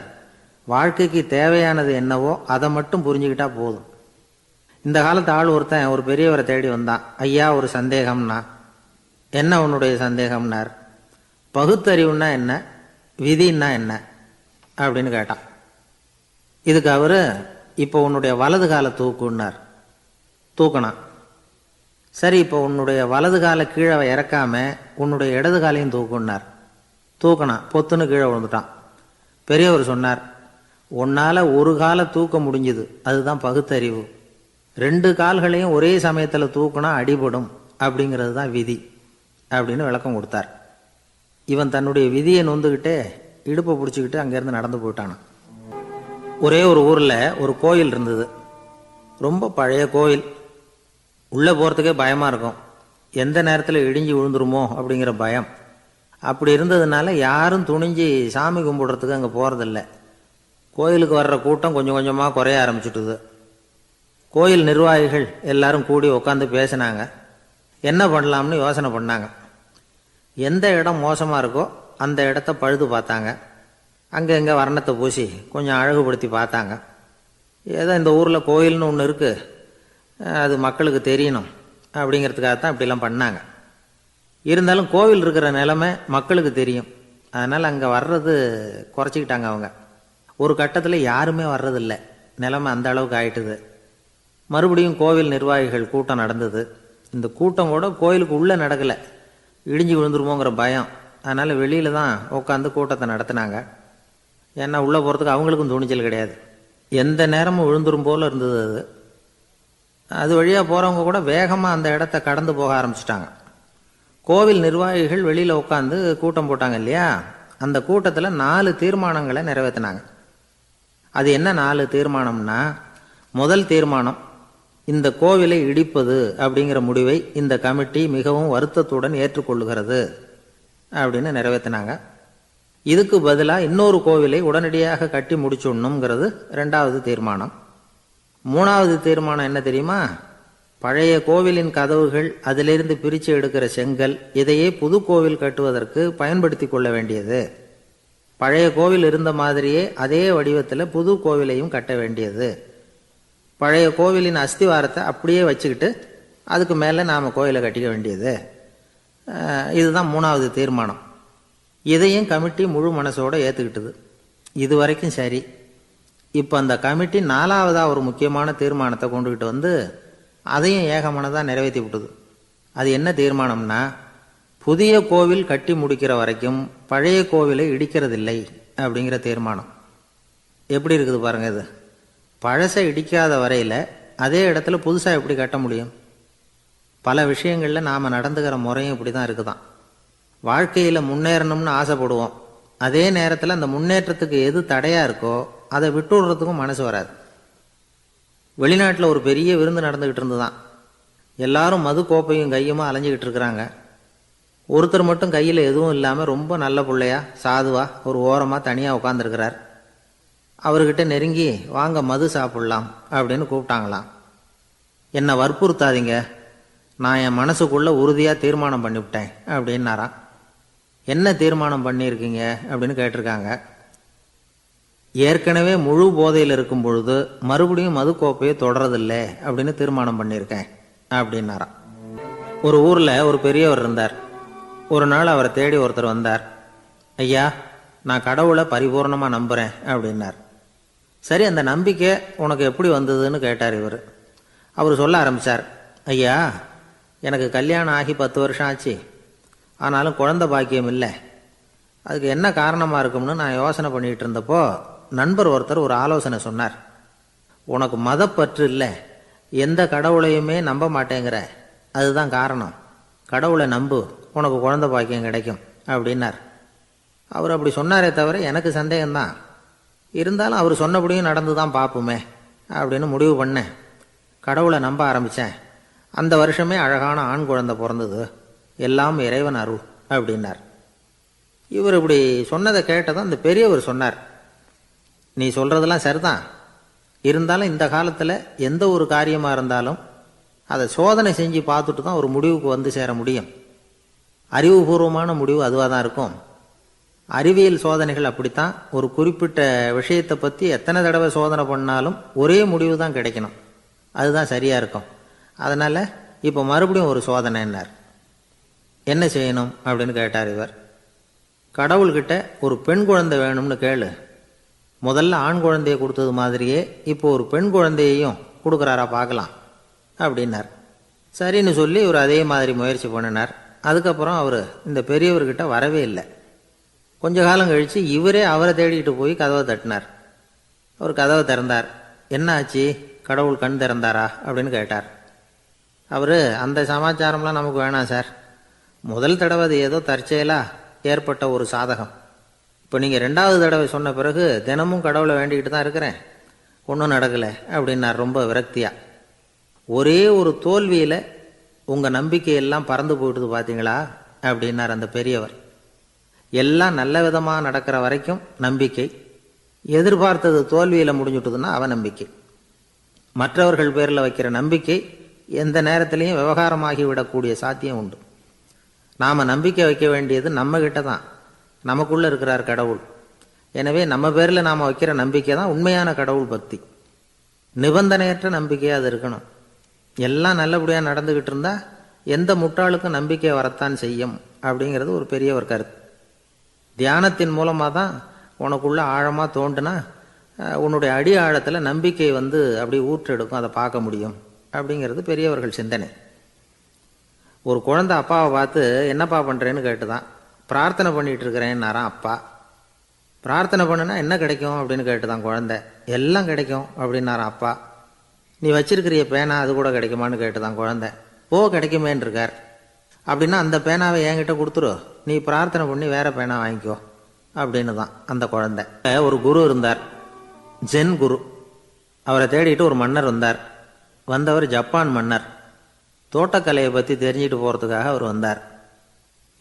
வாழ்க்கைக்கு தேவையானது என்னவோ அதை மட்டும் புரிஞ்சுக்கிட்டா போதும். இந்த காலத்து ஆள் ஒருத்தன் ஒரு பெரியவரை தேடி வந்தான். ஐயா, ஒரு சந்தேகம்னா. என்ன உன்னுடைய சந்தேகம்னார். பகுத்தறிவுன்னா என்ன, விதின்னா என்ன அப்படின்னு கேட்டான். இதுக்கு அவர், இப்போ உன்னுடைய வலது காலை தூக்குன்னார். தூக்கினான். சரி, இப்போ உன்னுடைய வலது காலை கீழே இறக்காம உன்னுடைய இடது காலையும் தூக்குன்னார். தூக்கினான். பொத்துன்னு கீழே விழுந்துட்டான். பெரியவர் சொன்னார், உன்னால் ஒரு காலை தூக்க முடிஞ்சுது, அதுதான் பகுத்தறிவு. 2 கால்களையும் ஒரே சமயத்தில் தூக்குனா அடிபடும், அப்படிங்கிறது தான் விதி அப்படின்னு விளக்கம் கொடுத்தார். இவன் தன்னுடைய விதியை நொந்துக்கிட்டே இடுப்பை பிடிச்சிக்கிட்டு அங்கேருந்து நடந்து போயிட்டான். ஒரே ஒரு ஊரில் ஒரு கோயில் இருந்தது. ரொம்ப பழைய கோயில். உள்ளே போகிறதுக்கே பயமாக இருக்கும். எந்த நேரத்தில் இடிஞ்சு விழுந்துருமோ அப்படிங்கிற பயம். அப்படி இருந்ததுனால யாரும் துணிஞ்சு சாமி கும்பிடுறதுக்கு அங்கே போகிறதில்ல. கோயிலுக்கு வர்ற கூட்டம் கொஞ்சம் கொஞ்சமாக குறைய ஆரம்பிச்சுட்டுது. கோயில் நிர்வாகிகள் எல்லாரும் கூடி உட்காந்து பேசினாங்க. என்ன பண்ணலாம்னு யோசனை பண்ணாங்க. எந்த இடம் மோசமாக இருக்கோ அந்த இடத்த பழுது பார்த்தாங்க. அங்கே இங்கே வர்ணத்தை பூசி கொஞ்சம் அழகுபடுத்தி பார்த்தாங்க. ஏதோ இந்த ஊரில் கோயில்னு ஒன்று இருக்குது, அது மக்களுக்கு தெரியணும் அப்படிங்கிறதுக்காகத்தான் இப்படிலாம் பண்ணாங்க. இருந்தாலும் கோவில் இருக்கிற நிலைமை மக்களுக்கு தெரியும். அதனால் அங்கே வர்றது குறைச்சிக்கிட்டாங்க அவங்க. ஒரு கட்டத்தில் யாருமே வர்றதில்லை. நிலைமை அந்த அளவுக்கு ஆயிட்டுது. மறுபடியும் கோவில் நிர்வாகிகள் கூட்டம் நடந்தது. இந்த கூட்டம் கூட கோயிலுக்கு உள்ளே நடக்கலை, இடிஞ்சு விழுந்துருமோங்கிற பயம். அதனால் வெளியில் தான் உட்காந்து கூட்டத்தை நடத்தினாங்க. ஏன்னா உள்ளே போகிறதுக்கு அவங்களுக்கும் துணிச்சல் கிடையாது. எந்த நேரமும் விழுந்துரும் போல் இருந்தது அது. அது வழியாக போகிறவங்க கூட வேகமாக அந்த இடத்த கடந்து போக ஆரம்பிச்சிட்டாங்க. கோவில் நிர்வாகிகள் வெளியில் உட்காந்து கூட்டம் போட்டாங்க இல்லையா, அந்த கூட்டத்தில் 4 தீர்மானங்களை நிறைவேற்றினாங்க. அது என்ன 4 தீர்மானம்னா, முதல் தீர்மானம், இந்த கோவிலை இடிப்பது அப்படிங்கிற முடிவை இந்த கமிட்டி மிகவும் வருத்தத்துடன் ஏற்றுக்கொள்ளுகிறது அப்படின்னு நிறைவேற்றினாங்க. இதுக்கு பதிலாக இன்னொரு கோவிலை உடனடியாக கட்டி முடிச்சுடணுங்கிறது 2வது தீர்மானம். 3வது தீர்மானம் என்ன தெரியுமா, பழைய கோவிலின் கதவுகள், அதிலிருந்து பிரித்து எடுக்கிற செங்கல், இதையே புது கோவில் கட்டுவதற்கு பயன்படுத்தி கொள்ள வேண்டியது. பழைய கோவில் இருந்த மாதிரியே அதே வடிவத்தில் புது கோவிலையும் கட்ட வேண்டியது. பழைய கோவிலின் அஸ்திவாரத்தை அப்படியே வச்சுக்கிட்டு அதுக்கு மேலே நாம் கோயிலை கட்டிக்க வேண்டியது. இதுதான் 3வது தீர்மானம். இதையும் கமிட்டி முழு மனசோடு ஏற்றுக்கிட்டது. இது வரைக்கும் சரி. இப்போ அந்த கமிட்டி 4வதாக ஒரு முக்கியமான தீர்மானத்தை கொண்டுகிட்டு வந்து அதையும் ஏகமனதாக நிறைவேற்றி விட்டுது. அது என்ன தீர்மானம்னா, புதிய கோவில் கட்டி முடிக்கிற வரைக்கும் பழைய கோவிலை இடிக்கிறதில்லை அப்படிங்கிற தீர்மானம். எப்படி இருக்குது பாருங்க இது. பழசை இடிக்காத வரையில் அதே இடத்துல புதுசாக எப்படி கட்ட முடியும்? பல விஷயங்களில் நாம் நடந்துக்கிற முறையும் இப்படி தான் இருக்குதான். வாழ்க்கையில் முன்னேறணும்னு ஆசைப்படுவோம். அதே நேரத்தில் அந்த முன்னேற்றத்துக்கு எது தடையாக இருக்கோ அதை விட்டு விடுறதுக்கும் மனசு வராது. வெளிநாட்டில் ஒரு பெரிய விருந்து நடந்துக்கிட்டு இருந்துதான். எல்லாரும் மது கோப்பையும் கையுமா அலைஞ்சிக்கிட்டு இருக்கிறாங்க. ஒருத்தர் மட்டும் கையில் எதுவும் இல்லாமல் ரொம்ப நல்ல பிள்ளையா சாதுவா ஒரு ஓரமாக தனியாக உட்காந்துருக்கிறார். அவர்கிட்ட நெருங்கி, வாங்க மது சாப்பிட்லாம் அப்படின்னு கூப்பிட்டாங்களாம். என்னை வற்புறுத்தாதீங்க, நான் என் மனசுக்குள்ள உறுதியாக தீர்மானம் பண்ணிவிட்டேன் அப்படின்னாராம். என்ன தீர்மானம் பண்ணியிருக்கீங்க அப்படின்னு கேட்டிருக்காங்க. ஏற்கனவே முழு போதையில் இருக்கும் பொழுது மறுபடியும் மது கோப்பையை தொடரதில்லை அப்படின்னு தீர்மானம் பண்ணியிருக்கேன் அப்படின்னாராம். ஒரு ஊரில் ஒரு பெரியவர் இருந்தார். ஒரு நாள் அவரை தேடி ஒருத்தர் வந்தார். ஐயா, நான் கடவுளை பரிபூர்ணமாக நம்புகிறேன் அப்படின்னார். சரி, அந்த நம்பிக்கை உனக்கு எப்படி வந்ததுன்னு கேட்டார் இவர். அவர் சொல்ல ஆரம்பித்தார். ஐயா, எனக்கு கல்யாணம் ஆகி 10 வருஷம் ஆச்சு. ஆனாலும் குழந்தை பாக்கியம் இல்லை. அதுக்கு என்ன காரணமாக இருக்கும்னு நான் யோசனை பண்ணிகிட்டு இருந்தப்போ நண்பர் ஒருத்தர் ஒரு ஆலோசனை சொன்னார். உனக்கு மதப்பற்று இல்லை, எந்த கடவுளையுமே நம்ப மாட்டேங்கிற, அதுதான் காரணம். கடவுளை நம்பு, உனக்கு குழந்தை பாக்கியம் கிடைக்கும் அப்படின்னார். அவர் அப்படி சொன்னாரே தவிர எனக்கு சந்தேகம்தான். இருந்தாலும் அவர் சொன்னபடியும் நடந்து தான் பார்ப்போமே அப்படின்னு முடிவு பண்ணேன். கடவுளை நம்ப ஆரம்பித்தேன். அந்த வருஷமே அழகான ஆண் குழந்தை பிறந்தது. எல்லாம் இறைவன் அருள் அப்படின்னார். இவர் இப்படி சொன்னதை கேட்டதும் அந்த பெரியவர் சொன்னார், நீ சொல்கிறதெல்லாம் சரிதான். இருந்தாலும் இந்த காலத்தில் எந்த ஒரு காரியமாக இருந்தாலும் அதை சோதனை செஞ்சு பார்த்துட்டு தான் ஒரு முடிவுக்கு வந்து சேர முடியும். அறிவுபூர்வமான முடிவு அதுவாக தான் இருக்கும். அறிவியல் சோதனைகள் அப்படித்தான். ஒரு குறிப்பிட்ட விஷயத்தை பற்றி எத்தனை தடவை சோதனை பண்ணாலும் ஒரே முடிவு தான் கிடைக்கணும். அதுதான் சரியாக இருக்கும். அதனால் இப்போ மறுபடியும் ஒரு சோதனைன்னார். என்ன செய்யணும் அப்படின்னு கேட்டார் இவர். கடவுள்கிட்ட ஒரு பெண் குழந்தை வேணும்னு கேளு. முதல்ல ஆண் குழந்தையை கொடுத்தது மாதிரியே இப்போ ஒரு பெண் குழந்தையையும் கொடுக்குறாரா பார்க்கலாம் அப்படின்னார். சரின்னு சொல்லி இவர் அதே மாதிரி முயற்சி பண்ணினார். அதுக்கப்புறம் அவர் இந்த பெரியவர்கிட்ட வரவே இல்லை. கொஞ்ச காலம் கழித்து இவரே அவரை தேடிக்கிட்டு போய் கதவை தட்டினார். அவர் கதவை திறந்தார். என்ன ஆச்சு, கடவுள் கண் திறந்தாரா அப்படின்னு கேட்டார். அவர், அந்த சமாச்சாரம்லாம் நமக்கு வேணாம் சார். முதல் தடவை அது ஏதோ தற்செயலாக ஏற்பட்ட ஒரு சாதகம். இப்போ நீங்கள் 2வது தடவை சொன்ன பிறகு தினமும் கடவுளை வேண்டிக்கிட்டு தான் இருக்கிறேன், ஒன்றும் நடக்கலை அப்படின்னார் ரொம்ப விரக்தியாக. ஒரே ஒரு தோல்வியில் உங்கள் நம்பிக்கையெல்லாம் பறந்து போயிடுது பார்த்தீங்களா அப்படின்னார் அந்த பெரியவர். எல்லாம் நல்ல விதமாக நடக்கிற வரைக்கும் நம்பிக்கை, எதிர்பார்த்தது தோல்வியில் முடிஞ்சுட்டுதுன்னா அவநம்பிக்கை. மற்றவர்கள் பேரில் வைக்கிற நம்பிக்கை எந்த நேரத்திலையும் விவகாரமாகி விடக்கூடிய சாத்தியம் உண்டு. நாம் நம்பிக்கை வைக்க வேண்டியது நம்மகிட்ட தான். நமக்குள்ளே இருக்கிறார் கடவுள். எனவே நம்ம பேரில் நாம் வைக்கிற நம்பிக்கை தான் உண்மையான கடவுள் பக்தி. நிபந்தனையற்ற நம்பிக்கையாக அது இருக்கணும். எல்லாம் நல்லபடியாக நடந்துக்கிட்டு இருந்தால் எந்த முட்டாளுக்கும் நம்பிக்கை வரத்தான் செய்யும் அப்படிங்கிறது ஒரு பெரியவர் கருத்து. தியானத்தின் மூலமாக தான் உனக்குள்ள ஆழமாக தோண்டுனா உன்னுடைய அடி ஆழத்தில் நம்பிக்கை வந்து அப்படி ஊற்றெடுக்கும், அதை பார்க்க முடியும் அப்படிங்கிறது பெரியவர்கள் சிந்தனை. ஒரு குழந்தை அப்பாவை பார்த்து என்னப்பா பண்ணுறேன்னு கேட்டுதான். பிரார்த்தனை பண்ணிகிட்டு இருக்கிறேன்னாராம் அப்பா. பிரார்த்தனை பண்ணுனா என்ன கிடைக்கும் அப்படின்னு கேட்டுதான் குழந்தை. எல்லாம் கிடைக்கும் அப்படின்னாராம் அப்பா. நீ வச்சிருக்கிறிய பேனா அது கூட கிடைக்குமான்னு கேட்டுதான் குழந்தை. கிடைக்குமேன்னு இருக்கார். அப்படின்னா அந்த பேனாவை என்கிட்ட கொடுத்துரு, நீ பிரார்த்தனை பண்ணி வேற பேனா வாங்கிக்கோ அப்படின்னு தான் அந்த குழந்தை. ஒரு குரு இருந்தார், ஜென் குரு. அவரை தேடிட்டு ஒரு மன்னர் வந்தார். வந்தவர் ஜப்பான் மன்னர். தோட்டக்கலையை பற்றி தெரிஞ்சுட்டு போகிறதுக்காக அவர் வந்தார்.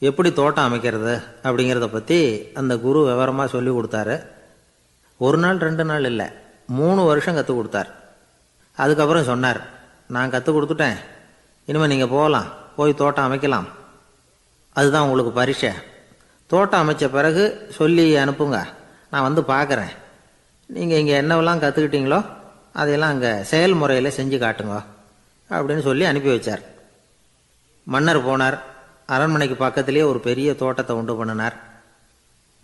எப்படி தோட்டம் அமைக்கிறது அப்படிங்கிறத பற்றி அந்த குரு விவரமாக சொல்லி கொடுத்தாரு. 1 நாள் 2 நாள் இல்லை, 3 வருஷம் கற்றுக் கொடுத்தார். அதுக்கப்புறம் சொன்னார், நான் கற்றுக் கொடுத்துட்டேன், இனிமேல் நீங்கள் போகலாம், போய் தோட்டம் அமைக்கலாம். அதுதான் உங்களுக்கு பரிசை. தோட்டம் அமைச்ச பிறகு சொல்லி அனுப்புங்க, நான் வந்து பார்க்குறேன். நீங்கள் இங்கே என்னவெல்லாம் கற்றுக்கிட்டீங்களோ அதையெல்லாம் அங்கே செயல்முறையில் செஞ்சு காட்டுங்க அப்படின்னு சொல்லி அனுப்பி வச்சார். மன்னர் போனார். அரண்மனைக்கு பக்கத்திலே ஒரு பெரிய தோட்டத்தை உண்டு பண்ணினார்.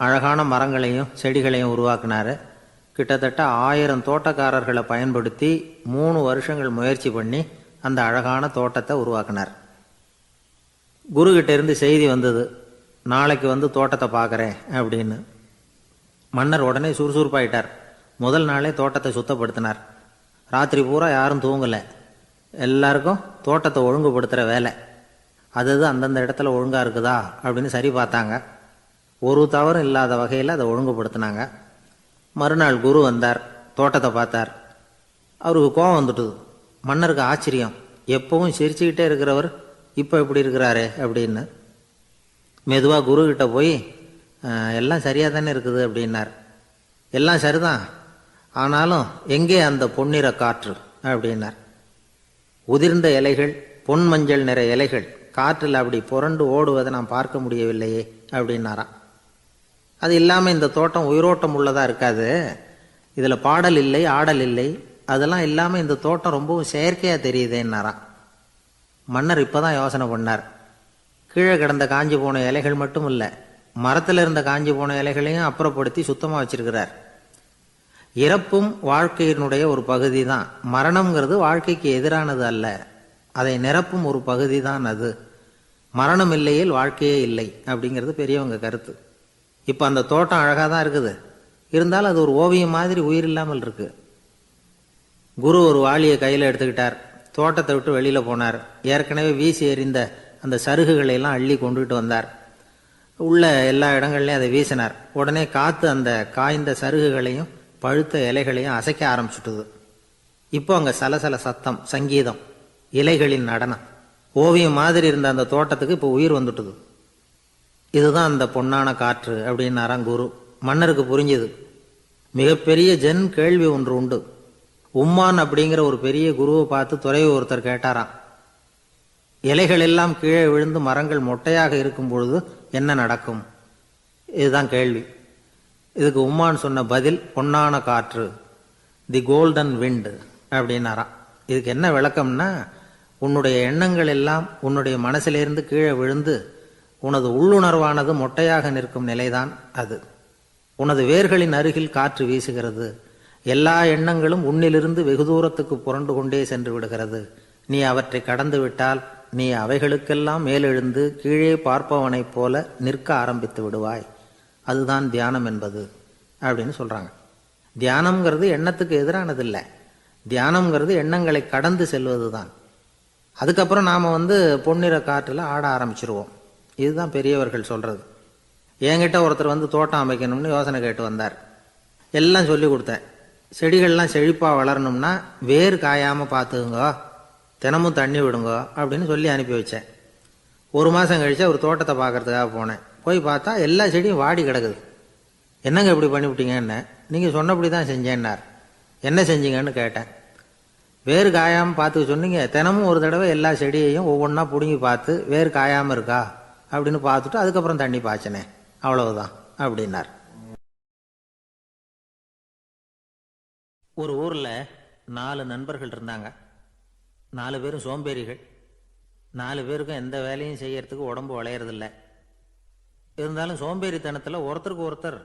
அழகான மரங்களையும் செடிகளையும் உருவாக்கினார். கிட்டத்தட்ட 1000 தோட்டக்காரர்களை பயன்படுத்தி 3 வருஷங்கள் முயற்சி பண்ணி அந்த அழகான தோட்டத்தை உருவாக்கினார். குருகிட்ட இருந்து செய்தி வந்தது, நாளைக்கு வந்து தோட்டத்தை பார்க்குறேன் அப்படின்னு. மன்னர் உடனே சுறுசுறுப்பாயிட்டார். முதல் நாளே தோட்டத்தை சுத்தப்படுத்தினார். ராத்திரி பூரா யாரும் தூங்கலை. எல்லாருக்கும் தோட்டத்தை ஒழுங்குபடுத்துகிற வேலை. அது அந்தந்த இடத்துல ஒழுங்காக இருக்குதா அப்படின்னு சரி பார்த்தாங்க. ஒரு தவறும் இல்லாத வகையில் அதை ஒழுங்குபடுத்தினாங்க. மறுநாள் குரு வந்தார், தோட்டத்தை பார்த்தார். அவருக்கு கோபம் வந்துட்டுது. மன்னருக்கு ஆச்சரியம், எப்பவும் சிரிச்சுக்கிட்டே இருக்கிறவர் இப்போ இப்படி இருக்கிறாரு அப்படின்னு. மெதுவாக குருக்கிட்ட போய் எல்லாம் சரியாக தானே இருக்குது அப்படின்னார். எல்லாம் சரிதான், ஆனாலும் எங்கே அந்த பொன்னிற காற்று அப்படின்னார். உதிர்ந்த இலைகள், பொன் மஞ்சள் நிற இலைகள் காற்றில் அப்படி புரண்டு ஓடுவதை நான் பார்க்க முடியவில்லையே அப்படின்னாராம். அது இல்லாமல் இந்த தோட்டம் உயிரோட்டம் உள்ளதாக இருக்காது, இதில் பாடல் இல்லை ஆடல் இல்லை, அதெல்லாம் இல்லாமல் இந்த தோட்டம் ரொம்பவும் செயற்கையாக தெரியுதேன்னாராம். மன்னர் இப்போ தான் யோசனை பண்ணார். கீழே கிடந்த காஞ்சி போன இலைகள் மட்டும் இல்லை, மரத்தில் இருந்த காஞ்சி போன இலைகளையும் அப்புறப்படுத்தி சுத்தமாக வச்சிருக்கிறார். இறப்பும் வாழ்க்கையினுடைய ஒரு பகுதி தான். மரணம்ங்கிறது வாழ்க்கைக்கு எதிரானது அல்ல, அதை நிரப்பும் ஒரு பகுதி தான் அது. மரணம் இல்லையில் வாழ்க்கையே இல்லை அப்படிங்கிறது பெரியவங்க கருத்து. இப்போ அந்த தோட்டம் அழகாக தான் இருக்குது, இருந்தாலும் அது ஒரு ஓவியம் மாதிரி உயிர் இல்லாமல் இருக்கு. குரு ஒரு வாளியை கையில் எடுத்துக்கிட்டார், தோட்டத்தை விட்டு வெளியில் போனார். ஏற்கனவே வீசி எறிந்த அந்த சருகுகளை எல்லாம் அள்ளி கொண்டுகிட்டு வந்தார். உள்ள எல்லா இடங்கள்லையும் அதை வீசினார். உடனே காற்று அந்த காய்ந்த சருகுகளையும் பழுத்த இலைகளையும் அசைக்க ஆரம்பிச்சுட்டுது. இப்போ அங்கே சலசல சத்தம், சங்கீதம், இலைகளின் நடனம், ஓவியம் மாதிரி இருந்த அந்த தோட்டத்துக்கு இப்போ உயிர் வந்துட்டுது. இதுதான் அந்த பொன்னான காற்று அப்படின்னாராம் குரு. மன்னருக்கு புரிஞ்சுது. மிகப்பெரிய ஜென் கேள்வி ஒன்று உண்டு. உம்மான் அப்படிங்கிற ஒரு பெரிய குருவை பார்த்து துறவி ஒருத்தர் கேட்டாராம், இலைகள் எல்லாம் கீழே விழுந்து மரங்கள் மொட்டையாக இருக்கும் பொழுது என்ன நடக்கும்? இதுதான் கேள்வி. இதுக்கு உம்மான் சொன்ன பதில் பொன்னான காற்று, தி கோல்டன் விண்ட் அப்படின்னாராம். இதுக்கு என்ன விளக்கம்னா, உன்னுடைய எண்ணங்கள் எல்லாம் உன்னுடைய மனசிலிருந்து கீழே விழுந்து உனது உள்ளுணர்வானது மொட்டையாக நிற்கும் நிலைதான் அது. உனது வேர்களின் அருகில் காற்று வீசுகிறது. எல்லா எண்ணங்களும் உன்னிலிருந்து வெகு தூரத்துக்கு புரண்டு கொண்டே சென்று விடுகிறது. நீ அவற்றை கடந்து விட்டால் நீ அவைகளுக்கெல்லாம் மேலெழுந்து கீழே பார்ப்பவனைப் போல நிற்க ஆரம்பித்து விடுவாய். அதுதான் தியானம் என்பது அப்படின்னு சொல்றாங்க. தியானம்ங்கிறது எண்ணத்துக்கு எதிரானதில்லை, தியானம்ங்கிறது எண்ணங்களை கடந்து செல்வது தான். அதுக்கப்புறம் நாம் பொன்னிற காற்றில் ஆட ஆரம்பிச்சிருவோம். இதுதான் பெரியவர்கள் சொல்றது. என்கிட்ட ஒருத்தர் தோட்டம் அமைக்கணும்னு யோசனை கேட்டு வந்தார். எல்லாம் சொல்லி கொடுத்தேன். செடிகள்லாம் செழிப்பாக வளரணும்னா வேர் காயாமல் பார்த்துக்குங்க, தினமும் தண்ணி விடுங்க அப்படின்னு சொல்லி அனுப்பி வச்சேன். ஒரு மாதம் கழிச்சு ஒரு தோட்டத்தை பார்க்கறதுக்காக போனேன். போய் பார்த்தா எல்லா செடியும் வாடி கிடக்குது. என்னங்க இப்படி பண்ணிவிட்டீங்கன்னு. நீங்கள் சொன்னபடி தான் செஞ்சேன்னார். என்ன செஞ்சீங்கன்னு கேட்டேன். வேறு காயாமல் பார்த்துக்க சொன்னீங்க, தினமும் ஒரு தடவை எல்லா செடியையும் ஒவ்வொன்றா பிடுங்கி பார்த்து வேறு காயாமல் இருக்கா அப்படின்னு பார்த்துட்டு அதுக்கப்புறம் தண்ணி பாய்ச்சனே, அவ்வளவுதான் அப்படின்னார். ஒரு ஊரில் 4 நண்பர்கள் இருந்தாங்க. 4 பேரும் சோம்பேறிகள். 4 பேருக்கும் எந்த வேலையும் செய்யறதுக்கு உடம்பு வளையறதில்லை. இருந்தாலும் சோம்பேறித்தனத்தில் ஒருத்தருக்கு ஒருத்தர்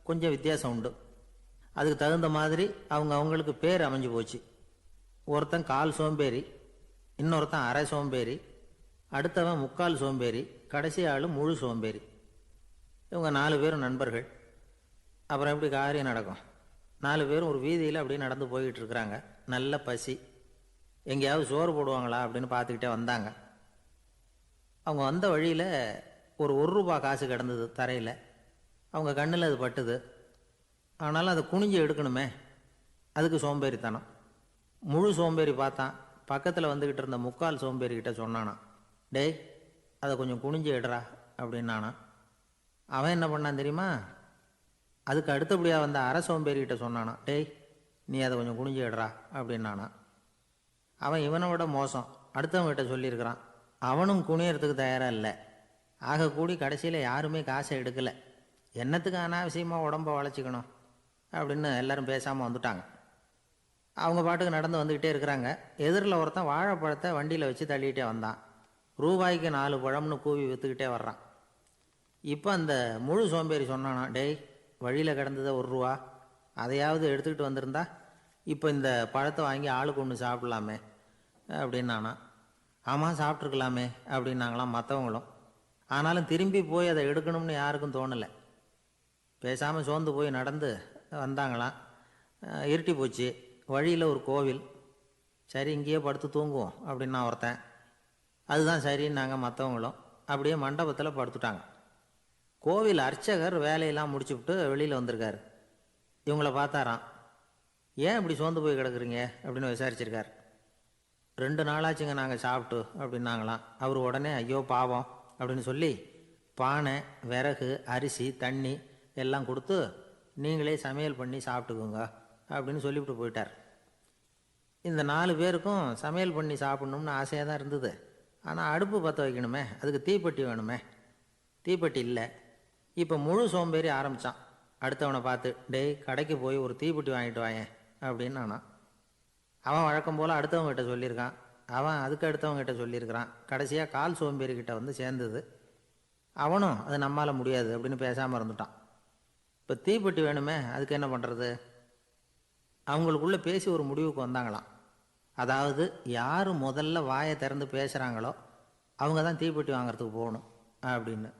கொஞ்சம் வித்தியாசம் உண்டு. அதுக்கு தகுந்த மாதிரி அவங்களுக்கு பேர் அமைஞ்சு போச்சு. ஒருத்தன் கால் சோம்பேறி, இன்னொருத்தன் அரை சோம்பேறி, அடுத்தவன் முக்கால் சோம்பேறி, கடைசி ஆள் முழு சோம்பேறி. இவங்க 4 பேரும் நண்பர்கள். அப்புறம் எப்படி காரியம் நடக்கும்? 4 பேரும் ஒரு வீதியில் அப்படியே நடந்து போய்கிட்டு இருக்கிறாங்க. நல்ல பசி. எங்கேயாவது சோறு போடுவாங்களா அப்படின்னு பார்த்துக்கிட்டே வந்தாங்க. அவங்க வந்த வழியில் ஒரு ரூபா காசு கிடந்தது தரையில். அவங்க கண்ணில் அது பட்டுது. ஆனாலும் அதை குனிஞ்சு எடுக்கணுமே, அதுக்கு சோம்பேறித்தனம். முழு சோம்பேறி பார்த்தான். பக்கத்தில் வந்துக்கிட்டு இருந்த முக்கால் சோம்பேறிக்கிட்ட சொன்னானான், டேய் அதை கொஞ்சம் குனிஞ்சு எடுறா அப்படின்னானா. அவன் என்ன பண்ணான் தெரியுமா? அதுக்கு அடுத்தபடியாக வந்த அரை சோம்பேறிக்கிட்ட சொன்னானா, டேய் நீ அதை கொஞ்சம் குனிஞ்சு எடுறா அப்படின்னானா. அவன் இவனை விட மோசம், அடுத்தவங்கிட்ட சொல்லியிருக்கிறான். அவனும் குனியறதுக்கு தயாராக இல்லை. ஆக கூடி கடைசியில் யாருமே காசை எடுக்கலை. என்னத்துக்கு அனாவசியமாக உடம்பை வளைச்சிக்கணும் அப்படின்னு எல்லாரும் பேசாமல் வந்துட்டாங்க. அவங்க பாட்டுக்கு நடந்து வந்துக்கிட்டே இருக்கிறாங்க. எதிரில் ஒருத்தன் வாழைப்பழத்தை வண்டியில் வச்சு தள்ளிக்கிட்டே வந்தான். ரூபாய்க்கு 4 பழம்னு கூவி விற்றுக்கிட்டே வர்றான். இப்போ அந்த முழு சோம்பேறி சொன்னானா, டேய் வழியில் கிடந்ததை ரூபா, அதையாவது எடுத்துக்கிட்டு வந்திருந்தா இப்போ இந்த பழத்தை வாங்கி ஆளுக்கு ஒன்று சாப்பிடலாமே அப்படின்னானா. ஆமாம் சாப்பிட்ருக்கலாமே அப்படின்னாங்களாம் மற்றவங்களும். ஆனாலும் திரும்பி போய் அதை எடுக்கணும்னு யாருக்கும் தோணலை. பேசாமல் சோர்ந்து போய் நடந்து வந்தாங்களாம். இருட்டி போச்சு. வழியில் ஒரு கோவில். சரி இங்கேயே படுத்து தூங்குவோம் அப்படின்னா ஒருத்தன். அதுதான் சரின்னாங்க மற்றவங்களும். அப்படியே மண்டபத்தில் படுத்துட்டாங்க. கோவில் அர்ச்சகர் வேலையெல்லாம் முடிச்சுவிட்டு வெளியில் வந்திருக்காரு. இவங்கள பார்த்தாராம். ஏன் இப்படி சோர்ந்து போய் கிடக்குறீங்க அப்படின்னு விசாரிச்சிருக்கார். 2 நாளாச்சுங்க நாங்கள் சாப்பிட்டு அப்படின்னாங்களாம். அவர் உடனே ஐயோ பாவம் அப்படின்னு சொல்லி பானை, விறகு, அரிசி, தண்ணி எல்லாம் கொடுத்து நீங்களே சமையல் பண்ணி சாப்பிட்டுக்குங்க அப்படின்னு சொல்லிவிட்டு போயிட்டார். இந்த 4 பேருக்கும் சமையல் பண்ணி சாப்பிட்ணும்னு ஆசையாக தான் இருந்தது. ஆனால் அடுப்பு பற்ற வைக்கணுமே, அதுக்கு தீப்பெட்டி வேணுமே, தீப்பெட்டி இல்லை. இப்போ முழு சோம்பேறி ஆரம்பித்தான். அடுத்தவனை பார்த்து, டேய் கடைக்கு போய் ஒரு தீப்பெட்டி வாங்கிட்டு வாயேன் அப்படின்னு நானான். அவன் வழக்கம் போல் அடுத்தவங்ககிட்ட சொல்லியிருக்கான். அவன் அதுக்கு அடுத்தவங்ககிட்ட சொல்லியிருக்கிறான். கடைசியாக கால் சோம்பேறிக்கிட்ட வந்து சேர்ந்தது. அவனும் அது நம்மால் முடியாது அப்படின்னு பேசாமல் இருந்துட்டான். இப்போ தீப்பெட்டி வேணுமே, அதுக்கு என்ன பண்ணுறது? அவங்களுக்குள்ளே பேசி ஒரு முடிவுக்கு வந்தாங்களாம். அதாவது யார் முதல்ல வாயை திறந்து பேசுகிறாங்களோ அவங்க தான் தீப்பெட்டி வாங்கிறதுக்கு போகணும் அப்படின்னு.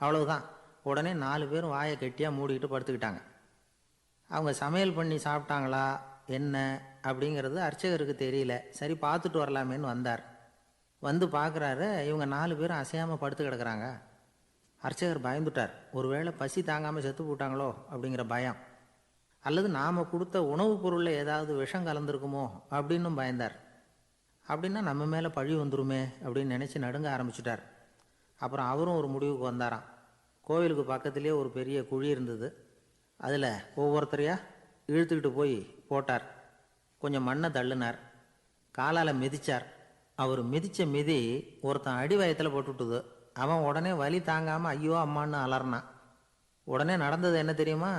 அவ்வளவுதான். உடனே 4 பேரும் வாயை கெட்டியாக மூடிக்கிட்டு படுத்துக்கிட்டாங்க. அவங்க சமையல் பண்ணி சாப்பிட்டாங்களா என்ன அப்படிங்கிறது அர்ச்சகருக்கு தெரியல. சரி பார்த்துட்டு வரலாமேன்னு வந்தார். வந்து பார்க்குறாரு, இவங்க 4 பேரும் அசையாமல் படுத்து கிடக்குறாங்க. அர்ச்சகர் பயந்துட்டார். ஒருவேளை பசி தாங்காமல் செத்து போட்டாங்களோ அப்படிங்கிற பயம், அல்லது நாம் கொடுத்த உணவுப் பொருளில் ஏதாவது விஷம் கலந்துருக்குமோ அப்படின்னும் பயந்தார். அப்படின்னா நம்ம மேலே பழி வந்துருமே அப்படின்னு நினச்சி நடுங்க ஆரம்பிச்சுட்டார். அப்புறம் அவரும் ஒரு முடிவுக்கு வந்தாராம். கோவிலுக்கு பக்கத்துலேயே ஒரு பெரிய குழி இருந்தது. அதில் ஒவ்வொருத்தரையாக இழுத்துக்கிட்டு போய் போட்டார். கொஞ்சம் மண்ணை தள்ளினார். காலால் மிதித்தார். அவர் மிதித்த மிதி ஒருத்தன் அடி வயத்தில் போட்டுவிட்டுது. அவன் உடனே வலி தாங்காமல் ஐயோ அம்மான்னு அலறினான். உடனே நடந்தது என்ன தெரியுமா?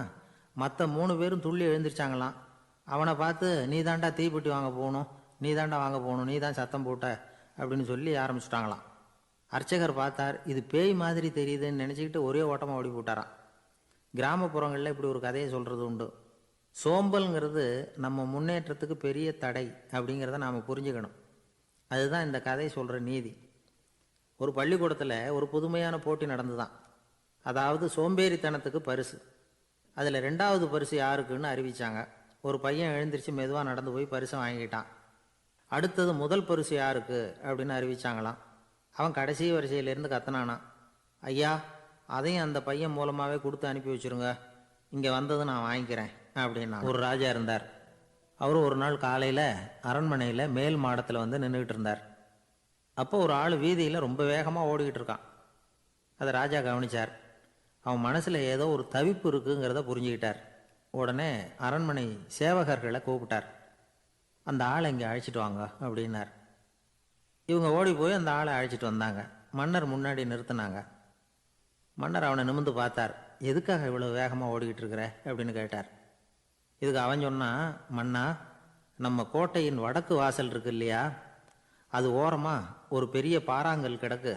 மற்ற 3 பேரும் துள்ளி எழுந்திரிச்சாங்களாம். அவனை பார்த்து, நீ தாண்டா தீப்பெட்டி வாங்க போகணும், நீ தாண்டா வாங்க போகணும், நீ தான் சத்தம் போட்ட அப்படின்னு சொல்லி ஆரம்பிச்சுட்டாங்களாம். அர்ச்சகர் பார்த்தார். இது பேய் மாதிரி தெரியுதுன்னு நினச்சிக்கிட்டு ஒரே ஓட்டமாக ஓடி போட்டாராம். கிராமப்புறங்களில் இப்படி ஒரு கதையை சொல்கிறது உண்டு. சோம்பல்ங்கிறது நம்ம முன்னேற்றத்துக்கு பெரிய தடை அப்படிங்கிறத நாம் புரிஞ்சுக்கணும். அதுதான் இந்த கதை சொல்கிற நீதி. ஒரு பள்ளிக்கூடத்தில் ஒரு புதுமையான போட்டி நடந்துதான். அதாவது சோம்பேறித்தனத்துக்கு பரிசு. அதில் 2வது பரிசு யாருக்குன்னு அறிவித்தாங்க. ஒரு பையன் எழுந்திரிச்சு மெதுவாக நடந்து போய் பரிசை வாங்கிட்டான். அடுத்தது முதல் பரிசு யாருக்கு அப்படின்னு அறிவித்தாங்களாம். அவன் கடைசி வரிசையிலேருந்து கத்தனானான், ஐயா அதையும் அந்த பையன் மூலமாகவே கொடுத்து அனுப்பி வச்சுருங்க, இங்கே வந்தது நான் வாங்கிக்கிறேன் அப்படின்னா. ஒரு ராஜா இருந்தார். அவரும் ஒரு நாள் காலையில் அரண்மனையில் மேல் மாடத்தில் வந்து நின்றுக்கிட்டு இருந்தார். அப்போ ஒரு ஆள் வீதியில் ரொம்ப வேகமாக ஓடிக்கிட்டு இருக்கான். அதை ராஜா கவனித்தார். அவன் மனசில் ஏதோ ஒரு தவிப்பு இருக்குங்கிறத புரிஞ்சுக்கிட்டார். உடனே அரண்மனை சேவகர்களை கூப்பிட்டார். அந்த ஆளை இங்கே அழைச்சிட்டு வாங்க அப்படின்னார். இவங்க ஓடி போய் அந்த ஆளை அழைச்சிட்டு வந்தாங்க. மன்னர் முன்னாடி நிறுத்தினாங்க. மன்னர் அவனை நிமிர்ந்து பார்த்தார். எதுக்காக இவ்வளோ வேகமாக ஓடிக்கிட்டு இருக்கிற அப்படின்னு கேட்டார். இதுக்கு அவன் சொன்னான், மன்னா, நம்ம கோட்டையின் வடக்கு வாசல் இருக்கு இல்லையா, அது ஓரமாக ஒரு பெரிய பாறாங்கல் கிடக்கு.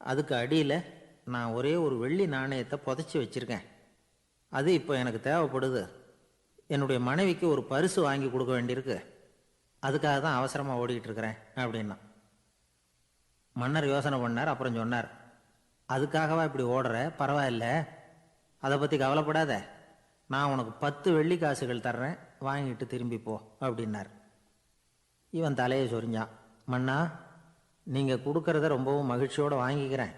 அதுக்கு அடியில் நான் ஒரே ஒரு வெள்ளி நாணயத்தை புதைச்சி வச்சுருக்கேன். அது இப்போ எனக்கு தேவைப்படுது. என்னுடைய மனைவிக்கு ஒரு பரிசு வாங்கி கொடுக்க வேண்டியிருக்கு. அதுக்காக தான் அவசரமாக ஓடிக்கிட்டு இருக்கிறேன் அப்படின்னா. மன்னர் யோசனை பண்ணார். அப்புறம் சொன்னார், அதுக்காகவா இப்படி ஓடுற? பரவாயில்ல, அதை பற்றி கவலைப்படாத. நான் உனக்கு 10 வெள்ளி காசுகள் தர்றேன், வாங்கிட்டு திரும்பி போ அப்படின்னார். இவன் தலையை சொரிஞ்சான். மன்னா, நீங்கள் கொடுக்கறத ரொம்பவும் மகிழ்ச்சியோடு வாங்கிக்கிறேன்.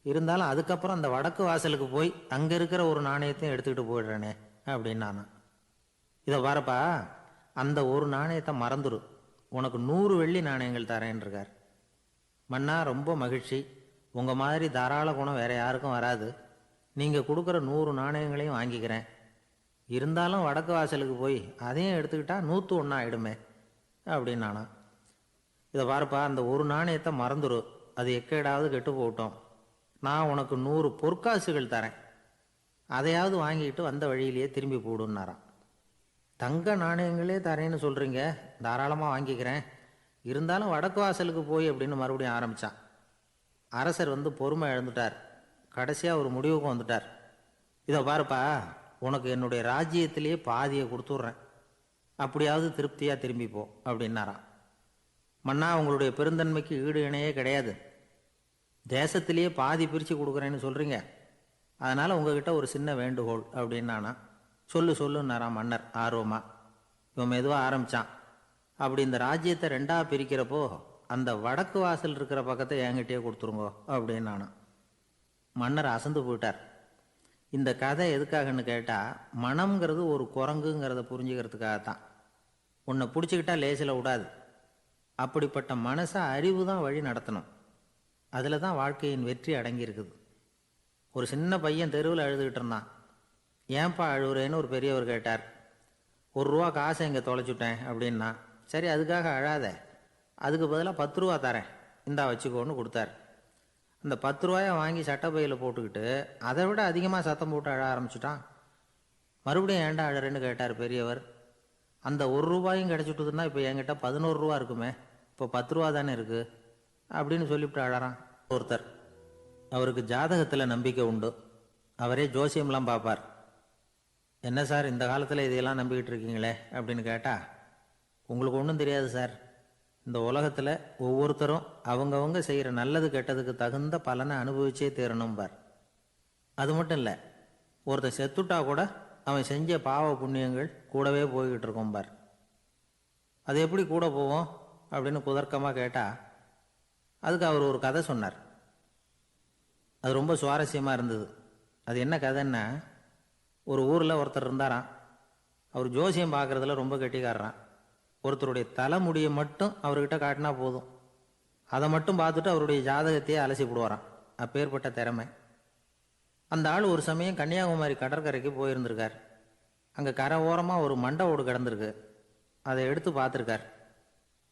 இருந்தாலும் அதுக்கப்புறம் அந்த வடக்கு வாசலுக்கு போய் அங்கே இருக்கிற ஒரு நாணயத்தையும் எடுத்துக்கிட்டு போயிடுறேனே அப்படின்னு நான். இதை பாருப்பா, அந்த ஒரு நாணயத்தை மறந்துடு, உனக்கு 100 வெள்ளி நாணயங்கள் தரேன் இருக்கார். மன்னா, ரொம்ப மகிழ்ச்சி. உங்கள் மாதிரி தாராள குணம் வேற யாருக்கும் வராது. நீங்கள் கொடுக்குற 100 நாணயங்களையும் வாங்கிக்கிறேன். இருந்தாலும் வடக்கு வாசலுக்கு போய் அதையும் எடுத்துக்கிட்டா 101 ஆகிடுமே அப்படின்னு நானா. இதை பாருப்பா, அந்த ஒரு நாணயத்தை மறந்துடு, அது எக்கேடாவது கெட்டு போகட்டும். நான் உனக்கு 100 பொற்காசுகள் தரேன், அதையாவது வாங்கிட்டு வந்த வழியிலேயே திரும்பி போடுன்னாரான். தங்க நாணயங்களே தரேன்னு சொல்கிறீங்க, தாராளமாக வாங்கிக்கிறேன். இருந்தாலும் வடக்கு வாசலுக்கு போய் அப்படின்னு மறுபடியும் ஆரம்பித்தான். அரசர் வந்து பொறுமை இழந்துட்டார். கடைசியாக ஒரு முடிவுக்கு வந்துட்டார். இதை பாருப்பா, உனக்கு என்னுடைய ராஜ்யத்திலேயே பாதியை கொடுத்துட்றேன், அப்படியாவது திருப்தியாக திரும்பிப்போ அப்படின்னாராம். மன்னா, உங்களுடைய பெருந்தன்மைக்கு ஈடு இணையே கிடையாது. தேசத்திலேயே பாதி பிரித்து கொடுக்குறேன்னு சொல்கிறீங்க, அதனால் உங்ககிட்ட ஒரு சின்ன வேண்டுகோள் அப்படின்னானா. சொல்லுன்னாராம் மன்னர் ஆர்வமாக. இவன் மெதுவாக ஆரம்பித்தான். அப்படி இந்த ராஜ்யத்தை 2ஆக பிரிக்கிறப்போ அந்த வடக்கு வாசல் இருக்கிற பக்கத்தை என்கிட்டயே கொடுத்துருங்கோ அப்படின்னானா. மன்னர் அசந்து போயிட்டார். இந்த கதை எதுக்காகன்னு கேட்டால், மனம்ங்கிறது ஒரு குரங்குங்கிறத புரிஞ்சுக்கிறதுக்காகத்தான். உன்னை பிடிச்சிக்கிட்டா லேசில் விடாது. அப்படிப்பட்ட மனசை அறிவு தான் வழி நடத்தணும். அதில் தான் வாழ்க்கையின் வெற்றி அடங்கியிருக்குது. ஒரு சின்ன பையன் தெருவில் அழுதுகிட்டு இருந்தான். ஏன்பா அழுகுறேன்னு ஒரு பெரியவர் கேட்டார். ₹1 காசை இங்கே தொலைச்சுட்டேன் அப்படின்னா. சரி, அதுக்காக அழாத, அதுக்கு பதிலாக 10 ரூபா தரேன், இந்தா வச்சுக்கோன்னு கொடுத்தார். அந்த 10 ரூபாயை வாங்கி சட்டப்பையில் போட்டுக்கிட்டு அதை விட அதிகமாக சத்தம் போட்டு அழ ஆரம்பிச்சுட்டான். மறுபடியும் ஏன்டா அழறேன்னு கேட்டார் பெரியவர். அந்த 1 ரூபாயும் கிடச்சிட்டுதுன்னா இப்போ என்கிட்ட 11 ரூபா இருக்குமே, இப்போ 10 ரூபா தானே இருக்குது அப்படின்னு சொல்லிவிட்டு அழறான் ஒருத்தர். அவருக்கு ஜாதகத்தில் நம்பிக்கை உண்டு. அவரே ஜோசியம்லாம் பார்ப்பார். என்ன சார் இந்த காலத்தில் இதையெல்லாம் நம்பிக்கிட்டு இருக்கீங்களே அப்படின்னு கேட்டால், உங்களுக்கு ஒன்றும் தெரியாது சார். இந்த உலகத்தில் ஒவ்வொருத்தரும் அவங்கவங்க செய்கிற நல்லது கெட்டதுக்கு தகுந்த பலனை அனுபவிச்சே தீரணும்பார். அது மட்டும் இல்லை, ஒருத்தன் செத்துட்டா கூட அவன் செஞ்ச பாவ புண்ணியங்கள் கூடவே போய்கிட்டு இருக்கோம்பார். அது எப்படி கூட போவோம் அப்படின்னு குதர்க்கமாக கேட்டால், அதுக்கு அவர் ஒரு கதை சொன்னார். அது ரொம்ப சுவாரஸ்யமாக இருந்தது. அது என்ன கதைன்னா, ஒரு ஊரில் ஒருத்தர் இருந்தாராம். அவர் ஜோசியம் பார்க்குறதுல ரொம்ப கெட்டிக்காரரான். ஒருத்தருடைய தலைமுடியை மட்டும் அவர்கிட்ட காட்டினா போதும், அதை மட்டும் பார்த்துட்டு அவருடைய ஜாதகத்தையே அலசி போடுவாராம். அப்பேற்பட்ட திறமை. அந்த ஆள் ஒரு சமயம் கன்னியாகுமரி கடற்கரைக்கு போயிருந்திருக்கார். அங்கே கரை ஓரமாக ஒரு மண்டை ஓடு கிடந்திருக்கு. அதை எடுத்து பார்த்துருக்கார்.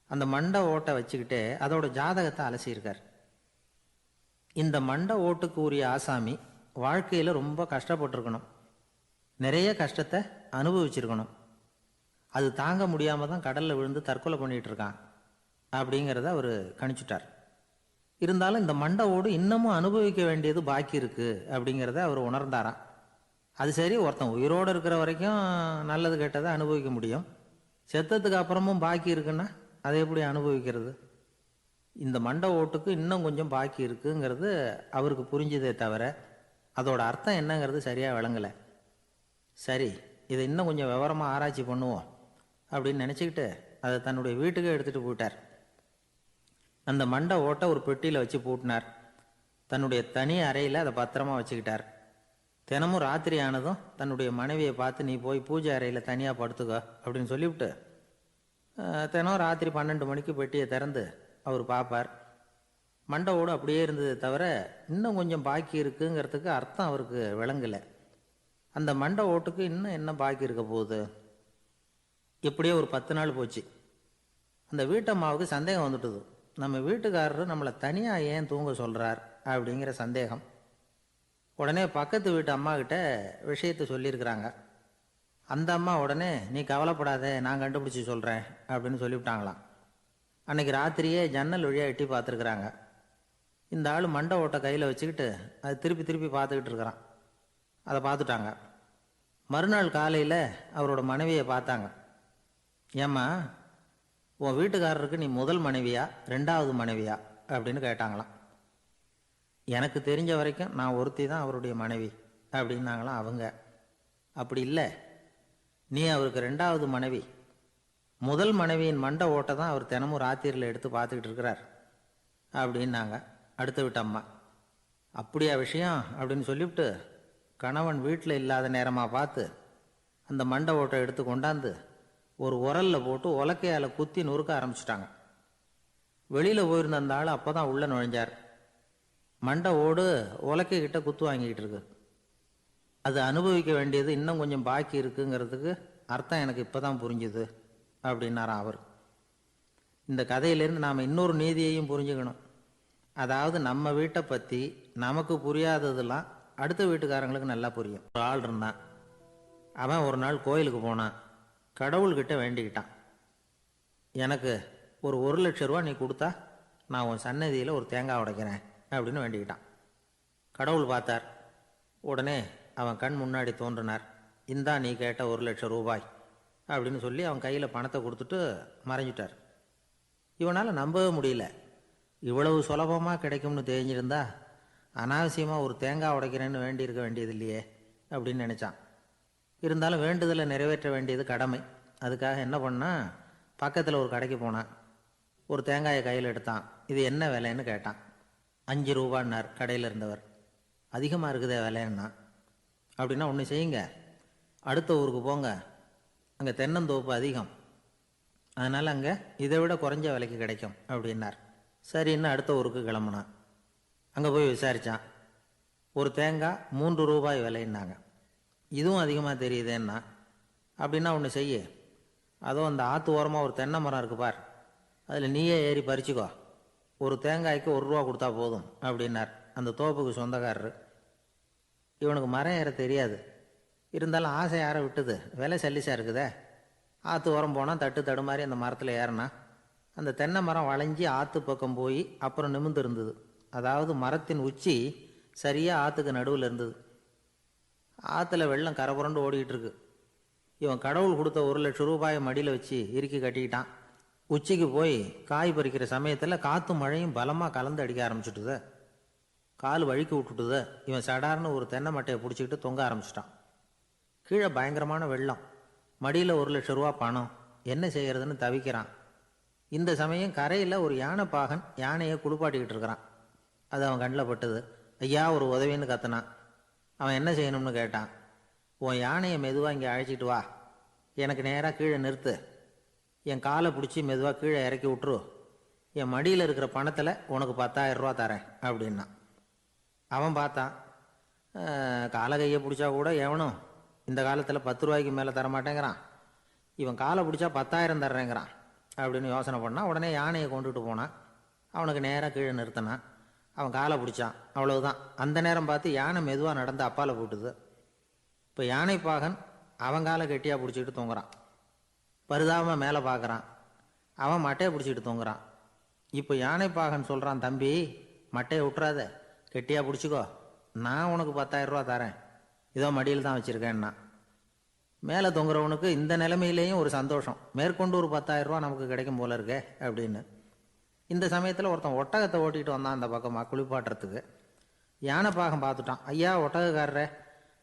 அந்த மண்டை ஓட்டை வச்சுக்கிட்டே அதோட ஜாதகத்தை அலசியிருக்கார். இந்த மண்டை ஓட்டுக்கு உரிய ஆசாமி வாழ்க்கையில் ரொம்ப கஷ்டப்பட்டிருக்கணும், நிறைய கஷ்டத்தை அனுபவிச்சிருக்கணும். அது தாங்க முடியாமல் தான் கடலில் விழுந்து தற்கொலை பண்ணிகிட்டு இருக்கான் அப்படிங்கிறத அவர் கணிச்சுட்டார். இருந்தாலும் இந்த மண்டை ஓடு இன்னமும் அனுபவிக்க வேண்டியது பாக்கி இருக்குது அப்படிங்கிறத அவர் உணர்ந்தாராம். அது சரி, ஒருத்தன் உயிரோடு இருக்கிற வரைக்கும் நல்லது கெட்டதை அனுபவிக்க முடியும், செத்ததுக்கு அப்புறமும் பாக்கி இருக்குன்னா அதை எப்படி அனுபவிக்கிறது? இந்த மண்டை ஓட்டுக்கு இன்னும் கொஞ்சம் பாக்கி இருக்குங்கிறது அவருக்கு புரிஞ்சதே தவிர அதோட அர்த்தம் என்னங்கிறது சரியாக விளங்கலை. சரி, இதை இன்னும் கொஞ்சம் விவரமாக ஆராய்ச்சி பண்ணுவோம் அப்படின்னு நினச்சிக்கிட்டு அதை தன்னுடைய வீட்டுக்கே எடுத்துகிட்டு போயிட்டார். அந்த மண்டை ஓட்டை ஒரு பெட்டியில் வச்சு பூட்டினார். தன்னுடைய தனி அறையில் அதை பத்திரமா வச்சுக்கிட்டார். தினமும் ராத்திரி ஆனதும் தன்னுடைய மனைவியை பார்த்து, நீ போய் பூஜை அறையில் தனியாக படுத்துக்கோ அப்படின்னு சொல்லிவிட்டு தினம் ராத்திரி 12 மணிக்கு பெட்டியை திறந்து அவர் பார்ப்பார். மண்டை ஓடு அப்படியே இருந்தது தவிர இன்னும் கொஞ்சம் பாக்கி இருக்குங்கிறதுக்கு அர்த்தம் அவருக்கு விளங்கலை. அந்த மண்டை ஓட்டுக்கு இன்னும் என்ன பாக்கி இருக்க போகுது? எப்படியோ ஒரு 10 நாள் போச்சு. அந்த வீட்டம்மாவுக்கு சந்தேகம் வந்துட்டுது. நம்ம வீட்டுக்காரர் நம்மளை தனியாக ஏன் தூங்க சொல்கிறார் அப்படிங்கிற சந்தேகம். உடனே பக்கத்து வீட்டு அம்மா கிட்ட விஷயத்தை சொல்லியிருக்கிறாங்க. அந்த அம்மா உடனே, நீ கவலைப்படாத, நான் கண்டுபிடிச்சி சொல்கிறேன் அப்படின்னு சொல்லிவிட்டாங்களாம். அன்னைக்கு ராத்திரியே ஜன்னல் வழியாக எட்டி பார்த்துருக்குறாங்க. இந்த ஆள் மண்டை ஓட்டை கையில் வச்சுக்கிட்டு அது திருப்பி திருப்பி பார்த்துக்கிட்டு இருக்கிறான். அதை பார்த்துட்டாங்க. மறுநாள் காலையில் அவரோட மனைவியை பார்த்தாங்க. ஏம்மா, உன் வீட்டுக்காரருக்கு நீ முதல் மனைவியா 2வது மனைவியா அப்படின்னு கேட்டாங்களாம். எனக்கு தெரிஞ்ச வரைக்கும் நான் ஒருத்தி தான் அவருடைய மனைவி அப்படின்னாங்களாம் அவங்க. அப்படி இல்லை, நீ அவருக்கு 2வது மனைவி. முதல் மனைவியின் மண்டை ஓட்டை தான் அவர் தினமும் ராத்திரியில் எடுத்து பார்த்துக்கிட்டு இருக்கிறார் அப்படின்னாங்க அடுத்த வீட்டு அம்மா. அப்படியா விஷயம் அப்படின்னு சொல்லிவிட்டு கணவன் வீட்டில் இல்லாத நேரமாக பார்த்து அந்த மண்டை ஓட்டை எடுத்து கொண்டாந்து ஒரு உரலில் போட்டு உலக்கையால் குத்தி நொறுக்க ஆரம்பிச்சிட்டாங்க. வெளியில் போயிருந்த அந்த ஆள் அப்போ தான் உள்ளே நுழைஞ்சார். மண்டை ஓடு உலக்கைக்கிட்ட குத்து வாங்கிக்கிட்டு இருக்கு. அது அனுபவிக்க வேண்டியது இன்னும் கொஞ்சம் பாக்கி இருக்குங்கிறதுக்கு அர்த்தம் எனக்கு இப்போ தான் புரிஞ்சுது அப்படின்னாராம் அவர். இந்த கதையிலேருந்து நாம் இன்னொரு நீதியையும் புரிஞ்சுக்கணும். அதாவது நம்ம வீட்டை பற்றி நமக்கு புரியாததெல்லாம் அடுத்த வீட்டுக்காரங்களுக்கு நல்லா புரியும். ஒரு ஆள் இருந்தான். அவன் ஒரு நாள் கோயிலுக்கு போனான். கடவுள்கிட்ட வேண்டிக்கிட்டான், எனக்கு ஒரு 1,00,000 ரூபா நீ கொடுத்தா நான் உன் சன்னதியில் ஒரு தேங்காய் உடைக்கிறேன் அப்படின்னு வேண்டிக்கிட்டான். கடவுள் பார்த்தார். உடனே அவன் கண் முன்னாடி தோன்றினார். இந்தா நீ கேட்ட 1,00,000 ரூபாய் அப்படின்னு சொல்லி அவன் கையில் பணத்தை கொடுத்துட்டு மறைஞ்சிட்டார். இவனால் நம்பவே முடியல. இவ்வளவு சுலபமாக கிடைக்கும்னு தெரிஞ்சிருந்தா அனாவசியமாக ஒரு தேங்காய் உடைக்கிறேன்னு வேண்டியிருக்க வேண்டியது இல்லையே அப்படின்னு நினச்சான். இருந்தாலும் வேண்டுதலை நிறைவேற்ற வேண்டியது கடமை. அதுக்காக என்ன பண்ணான், பக்கத்தில் ஒரு கடைக்கு போனான். ஒரு தேங்காயை கையில் எடுத்தான். இது என்ன விலைன்னு கேட்டான். 5 ரூபான்னார் கடையில் இருந்தவர். அதிகமாக இருக்குதே விலைன்னா. அப்படின்னா ஒன்று செய்யுங்க, அடுத்த ஊருக்கு போங்க, அங்கே தென்னந்தோப்பு அதிகம், அதனால் அங்கே இதை விட குறைஞ்ச விலைக்கு கிடைக்கும் அப்படின்னார். சரின்னு அடுத்த ஊருக்கு கிளம்புனான். அங்கே போய் விசாரித்தான். ஒரு தேங்காய் 3 ரூபாய் விலைன்னாங்க. இதுவும் அதிகமாக தெரியுதேன்னா. அப்படின்னா ஒன்று செய்ய, அதோ அந்த ஆற்று ஓரமாக ஒரு தென்னை மரம் இருக்கு பார், அதில் நீயே ஏறி பறிச்சுக்கோ, ஒரு தேங்காய்க்கு 1 ரூபா கொடுத்தா போதும் அப்படின்னார் அந்த தோப்புக்கு சொந்தக்காரரு. இவனுக்கு மரம் ஏற தெரியாது, இருந்தாலும் ஆசை யாரை விட்டுது, விலை சல்லிசா இருக்குதே. ஆற்று உரம் போனால் தட்டு தடுமாறி அந்த மரத்தில் ஏறினா அந்த தென்னை மரம் வளைஞ்சி ஆற்று பக்கம் போய் அப்புறம் நிமிர்ந்து இருந்தது. அதாவது மரத்தின் உச்சி சரியாக ஆற்றுக்கு நடுவில் இருந்தது. ஆற்றுல வெள்ளம் கரைபுரண்டு ஓடிக்கிட்டு இருக்கு. இவன் கடவுள் கொடுத்த 1,00,000 ரூபாயை மடியில் வச்சு இறுக்கி கட்டிக்கிட்டான். உச்சிக்கு போய் காய் பறிக்கிற சமயத்தில் காற்றும் மழையும் பலமாக கலந்து அடிக்க ஆரம்பிச்சுட்டுது. கால் வழுக்கி விட்டுட்டுது. இவன் சடார்னு ஒரு தென்னை மட்டையை பிடிச்சிக்கிட்டு தொங்க ஆரம்பிச்சிட்டான். கீழே பயங்கரமான வெள்ளம், மடியில் 1,00,000 ரூபா பணம். என்ன செய்யறதுன்னு தவிக்கிறான். இந்த சமயம் கரையில் ஒரு யானை பாகன் யானையை குளிப்பாட்டிக்கிட்டு இருக்கிறான். அது அவன் கண்ணில் பட்டுது. ஐயா ஒரு உதவின்னு கத்துனான். அவன் என்ன செய்யணும்னு கேட்டான். உன் யானையை மெதுவாக இங்கே அழைச்சிட்டு வா, எனக்கு நேராக கீழே நிறுத்து, என் காலை பிடிச்சி மெதுவாக கீழே இறக்கி விட்டுரு, என் மடியில் இருக்கிற பணத்தில் உனக்கு 10,000 ரூபா தரேன் அப்படின்னா. அவன் பார்த்தான். காலை கையை பிடிச்சா கூட எவனும் இந்த காலத்தில் 10 ரூபாய்க்கு மேலே தரமாட்டேங்கிறான், இவன் காலை பிடிச்சா 10,000 தர்றேங்கிறான் அப்படின்னு யோசனை பண்ணான். உடனே யானையை கொண்டுட்டு போனான். அவனுக்கு நேராக கீழே நிறுத்தினான். அவன் காலை பிடிச்சான். அவ்வளவுதான். அந்த நேரம் பார்த்து யானை மெதுவாக நடந்து அப்பால போட்டுது. இப்போ யானை பாகன் அவன் காலை கெட்டியாக பிடிச்சிக்கிட்டு தூங்குறான். பரிதாபமாக மேலே பார்க்குறான். அவன் மட்டையை பிடிச்சிக்கிட்டு தூங்குறான். இப்போ யானை பாகன் சொல்கிறான், தம்பி மட்டையை விட்டுறாத, கெட்டியாக பிடிச்சிக்கோ, நான் உனக்கு 10,000 ரூபா தரேன், இதோ மடியில் தான் வச்சுருக்கேன்னா. மேலே தொங்குறவனுக்கு இந்த நிலைமையிலேயும் ஒரு சந்தோஷம், மேற்கொண்டு ஒரு 10,000 ரூபா நமக்கு கிடைக்கும் போல இருக்கே அப்படின்னு. இந்த சமயத்தில் ஒருத்தன் ஒட்டகத்தை ஓட்டிகிட்டு வந்தான் அந்த பக்கமாக குளிப்பாட்டுறதுக்கு. யானை பாகம் பார்த்துட்டான். ஐயா ஒட்டகக்காரரே,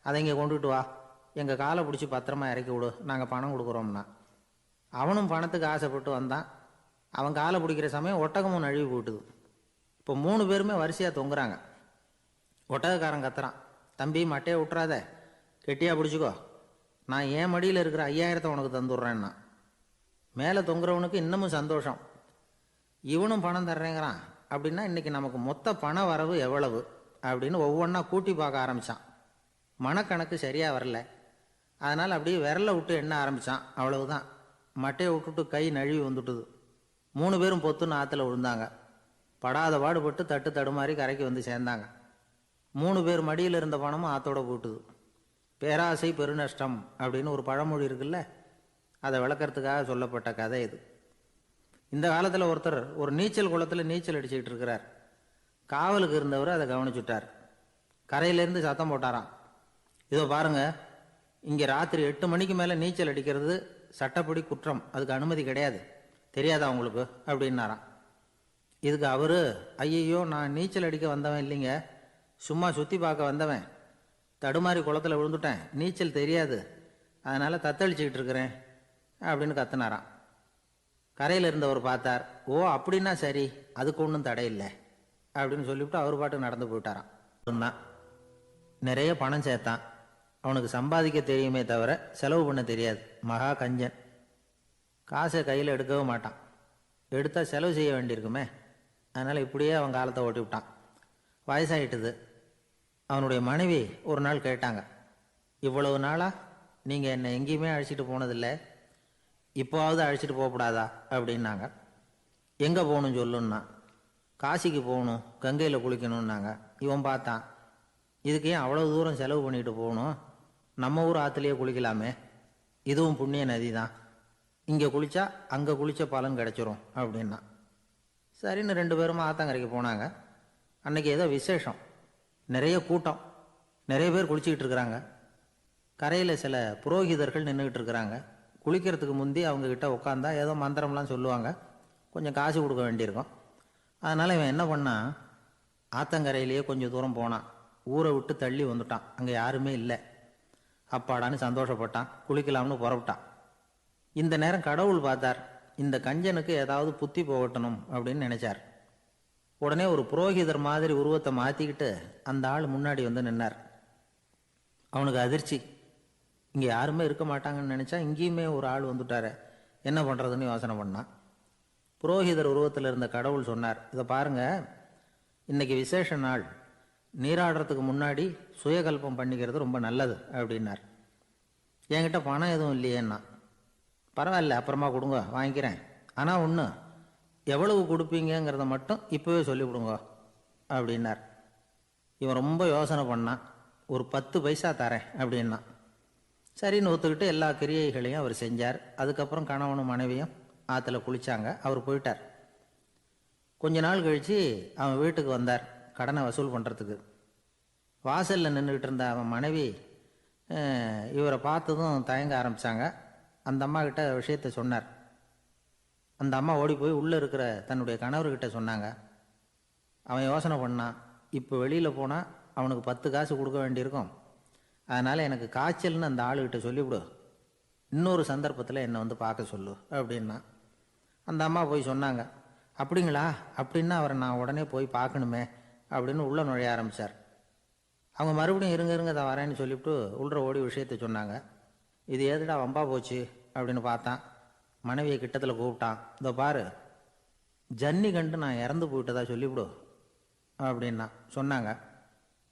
அதை இங்கே கொண்டுட்டு வா, எங்கள் காலை பிடிச்சி பத்திரமா இறக்கி விடு, நாங்கள் பணம் கொடுக்குறோம்னா. அவனும் பணத்துக்கு ஆசைப்பட்டு வந்தான். அவன் காலை பிடிக்கிற சமயம் ஒட்டகமும் நழுவி போட்டுது. இப்போ 3 பேருமே வரிசையாக தொங்குறாங்க. ஒட்டகக்காரன் கத்துறான், தம்பி மட்டையை விட்டுறாத, கெட்டியாக பிடிச்சிக்கோ, நான் என் மடியில் இருக்கிற 5,000 உனக்கு தந்துடுறேன்னா. மேலே தொங்குறவனுக்கு இன்னமும் சந்தோஷம், இவனும் பணம் தர்றேங்கிறான் அப்படின்னா இன்னைக்கு நமக்கு மொத்த பண வரவு எவ்வளவு அப்படின்னு ஒவ்வொன்றா கூட்டி பார்க்க ஆரம்பித்தான். மனக்கணக்கு சரியாக வரல. அதனால் அப்படியே விரலை விட்டு எண்ண ஆரம்பித்தான். அவ்வளவுதான், மட்டையை விட்டுட்டு கை நழுவி வந்துட்டுது. 3 பேரும் பொத்துன்னு ஆற்றுல விழுந்தாங்க. படாத பாடுபட்டு தட்டு தடுமாறி கரைக்கு வந்து சேர்ந்தாங்க. 3 பேர் மடியில் இருந்த பணமும் ஆற்றோட போட்டுது. பேராசை பெருநஷ்டம் அப்படின்னு ஒரு பழமொழி இருக்குல்ல, அதை விளக்கறதுக்காக சொல்லப்பட்ட கதை இது. இந்த காலத்தில் ஒருத்தர் ஒரு நீச்சல் குளத்தில் நீச்சல் அடிச்சுக்கிட்டு இருக்கிறார். காவலுக்கு இருந்தவர் அதை கவனிச்சுட்டார். கரையிலேருந்து சத்தம் போட்டாராம், இதோ பாருங்க, இங்கே ராத்திரி 8 மணிக்கு மேலே நீச்சல் அடிக்கிறது சட்டப்படி குற்றம், அதுக்கு அனுமதி கிடையாது, தெரியாதா உங்களுக்கு அப்படின்னாராம். இதுக்கு அவரு, ஐயையோ நான் நீச்சல் அடிக்க வந்தவன் இல்லைங்க, சும்மா சுற்றி பார்க்க வந்தவன், தடுமாறி குளத்தில் விழுந்துட்டேன், நீச்சல் தெரியாது, அதனால் தத்தளிச்சுக்கிட்டு இருக்கிறேன் அப்படின்னு கத்துனாராம். கரையில் இருந்தவர் பார்த்தார். ஓ அப்படின்னா சரி, அதுக்கு ஒன்றும் தடை இல்லை அப்படின்னு சொல்லிவிட்டு அவர் பாட்டு நடந்து போயிட்டாராம். நிறைய பணம் சேர்த்தான். அவனுக்கு சம்பாதிக்க தெரியுமே தவிர செலவு பண்ண தெரியாது. மகா கஞ்சன். காசை கையில் எடுக்கவே மாட்டான். எடுத்தால் செலவு செய்ய வேண்டியிருக்குமே. அதனால் இப்படியே அவன் காலத்தை ஓட்டி விட்டான். வயசாயிட்டுது. அவனுடைய மனைவி ஒரு நாள் கேட்டாங்க, இவ்வளவு நாளாக நீங்கள் என்னை எங்கேயுமே அழைச்சிட்டு போனதில்லை, இப்போவாவது அழைச்சிட்டு போகக்கூடாதா அப்படின்னாங்க. எங்கே போகணும் சொல்லுன்னா. காசிக்கு போகணும், கங்கையில் குளிக்கணும்னாங்க. இவன் பார்த்தான், இதுக்கு ஏன் அவ்வளோ தூரம் செலவு பண்ணிட்டு போகணும், நம்ம ஊர் ஆற்றுலையே குளிக்கலாமே, இதுவும் புண்ணிய நதி தான், இங்கே குளித்தா அங்கே குளித்த பலன் கிடச்சிரும் அப்படின்னா. சரின்னு 2 பேரும் ஆத்தங்கரைக்கு போனாங்க. அன்றைக்கி ஏதோ விசேஷம், நிறைய கூட்டம், நிறைய பேர் குளிச்சுக்கிட்டு இருக்கிறாங்க. கரையில் சில புரோகிதர்கள் நின்றுக்கிட்டு இருக்கிறாங்க. குளிக்கிறதுக்கு முந்தி அவங்கக்கிட்ட உட்காந்தா ஏதோ மந்திரம்லாம் சொல்லுவாங்க, கொஞ்சம் காசு கொடுக்க வேண்டியிருக்கும். அதனால் இவன் என்ன பண்ணான், ஆத்தங்கரையிலேயே கொஞ்சம் தூரம் போனான். ஊரை விட்டு தள்ளி வந்துட்டான். அங்கே யாருமே இல்லை. அப்பாடான்னு சந்தோஷப்பட்டான். குளிக்கலாம்னு புறப்பட்டான். இந்த நேரம் கடவுள் பார்த்தார், இந்த கஞ்சனுக்கு ஏதாவது புத்தி போகட்டணும் அப்படின்னு நினைச்சார். உடனே ஒரு புரோகிதர் மாதிரி உருவத்தை மாற்றிக்கிட்டு அந்த ஆள் முன்னாடி வந்து நின்னார். அவனுக்கு அதிர்ச்சி, இங்கே யாருமே இருக்க மாட்டாங்கன்னு நினச்சா இங்கேயுமே ஒரு ஆள் வந்துட்டார, என்ன பண்ணுறதுன்னு யோசனை பண்ணான். புரோகிதர் உருவத்தில் இருந்த கடவுள் சொன்னார், இதை பாருங்க, இன்னைக்கு விசேஷ நாள், நீராடுறதுக்கு முன்னாடி சுயகல்பம் பண்ணிக்கிறது ரொம்ப நல்லது அப்படின்னார். என்கிட்ட பணம் எதுவும் இல்லையேன்னா. பரவாயில்ல, அப்புறமா கொடுங்க, வாங்கிக்கிறேன். ஆனால் ஒன்று, எவ்வளவு கொடுப்பீங்கிறத மட்டும் இப்போவே சொல்லிவிடுங்க அப்படின்னார். இவன் ரொம்ப யோசனை பண்ணான். ஒரு 10 பைசா தரேன் அப்படின்னா. சரின்னு ஒத்துக்கிட்டு எல்லா கிரியைகளையும் அவர் செஞ்சார். அதுக்கப்புறம் கணவனும் மனைவியும் ஆற்றுல குளித்தாங்க. அவர் போயிட்டார். கொஞ்ச நாள் கழித்து அவன் வீட்டுக்கு வந்தார் கடனை வசூல் பண்ணுறதுக்கு. வாசலில் நின்றுக்கிட்டு இருந்த அவன் மனைவி இவரை பார்த்ததும் தயங்க ஆரம்பித்தாங்க. அந்த அம்மா கிட்ட விஷயத்த சொன்னார். அந்த அம்மா ஓடி போய் உள்ளே இருக்கிற தன்னுடைய கணவர்கிட்ட சொன்னாங்க. அவன் யோசனை பண்ணான், இப்போ வெளியில் போனால் அவனுக்கு 10 காசு கொடுக்க வேண்டியிருக்கும். அதனால் எனக்கு காய்ச்சல்னு அந்த ஆளுகிட்ட சொல்லிவிடு, இன்னொரு சந்தர்ப்பத்தில் என்னை வந்து பார்க்க சொல்லு அப்படின்னா. அந்த அம்மா போய் சொன்னாங்க. அப்படிங்களா, அப்படின்னா அவரை நான் உடனே போய் பார்க்கணுமே அப்படின்னு உள்ளே நுழைய ஆரம்பித்தார். அவங்க மறுபடியும் இருங்க தான் வரேன்னு சொல்லிவிட்டு உள்ள ஓடி விஷயத்த சொன்னாங்க. இது ஏதுடா வம்பா போச்சு அப்படின்னு பார்த்தான். மனைவியை கிட்டத்தில் கூப்பிட்டான். இதோ பாரு, ஜன்னி கண்டு நான் இறந்து போயிட்டதா சொல்லிவிடு அப்படின்னா சொன்னாங்க.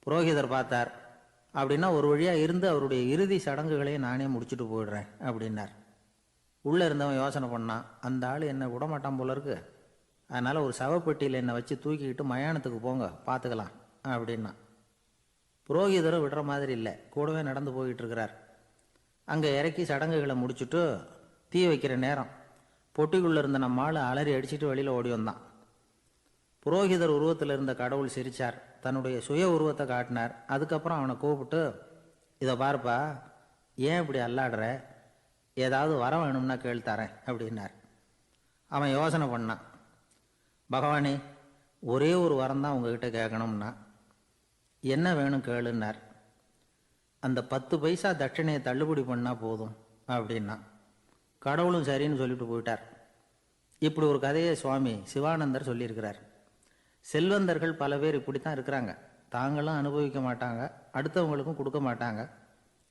புரோகிதர் பார்த்தார். அப்படின்னா ஒரு வழியாக இருந்து அவருடைய இறுதி சடங்குகளையும் நானே முடிச்சுட்டு போயிடுறேன் அப்படின்னார். உள்ளே இருந்தவன் யோசனை பண்ணான், அந்த ஆள் என்னை விடமாட்டான் போல இருக்கு, அதனால் ஒரு சவப்பெட்டியில் என்னை வச்சு தூக்கிக்கிட்டு மயானத்துக்கு போங்க பார்த்துக்கலாம் அப்படின்னா. புரோகிதரும் விடுற மாதிரி இல்லை, கூடவே நடந்து போயிட்டு இருக்கிறார். அங்கே இறக்கி சடங்குகளை முடிச்சுட்டு தீ வைக்கிற நேரம் பொட்டிக்குள்ளே இருந்த நம்ம ஆள் அலறி அடிச்சுட்டு வெளியில் ஓடி வந்தான். புரோகிதர் உருவத்தில் இருந்த கடவுள் சிரித்தார். தன்னுடைய சுய உருவத்தை காட்டினார். அதுக்கப்புறம் அவனை கூப்பிட்டு, இதை பாருப்பா, ஏன் இப்படி அல்லாடுற, ஏதாவது வர வேணும்னா கேள்வித்தரேன் அப்படின்னார். அவன் யோசனை பண்ணான். பகவானே, ஒரே ஒரு வரம் தான் உங்ககிட்ட கேட்கணும்னா. என்ன வேணும் கேளுன்னார். அந்த 10 பைசா தட்சணையை தள்ளுபடி பண்ணால் போதும் அப்படின்னா. கடவுளும் சரின்னு சொல்லிட்டு போயிட்டார். இப்படி ஒரு கதையை சுவாமி சிவானந்தர் சொல்லியிருக்கிறார். செல்வந்தர்கள் பல பேர் இப்படித்தான் இருக்கிறாங்க. தாங்களும் அனுபவிக்க மாட்டாங்க, அடுத்தவங்களுக்கும் கொடுக்க மாட்டாங்க.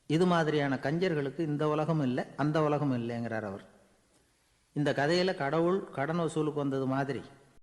இது மாதிரியான கஞ்சர்களுக்கு இந்த உலகம் இல்லை, அந்த உலகம் இல்லைங்கிறார் அவர். இந்த கதையில் கடவுள் கடன் வசூலுக்கு வந்தது மாதிரி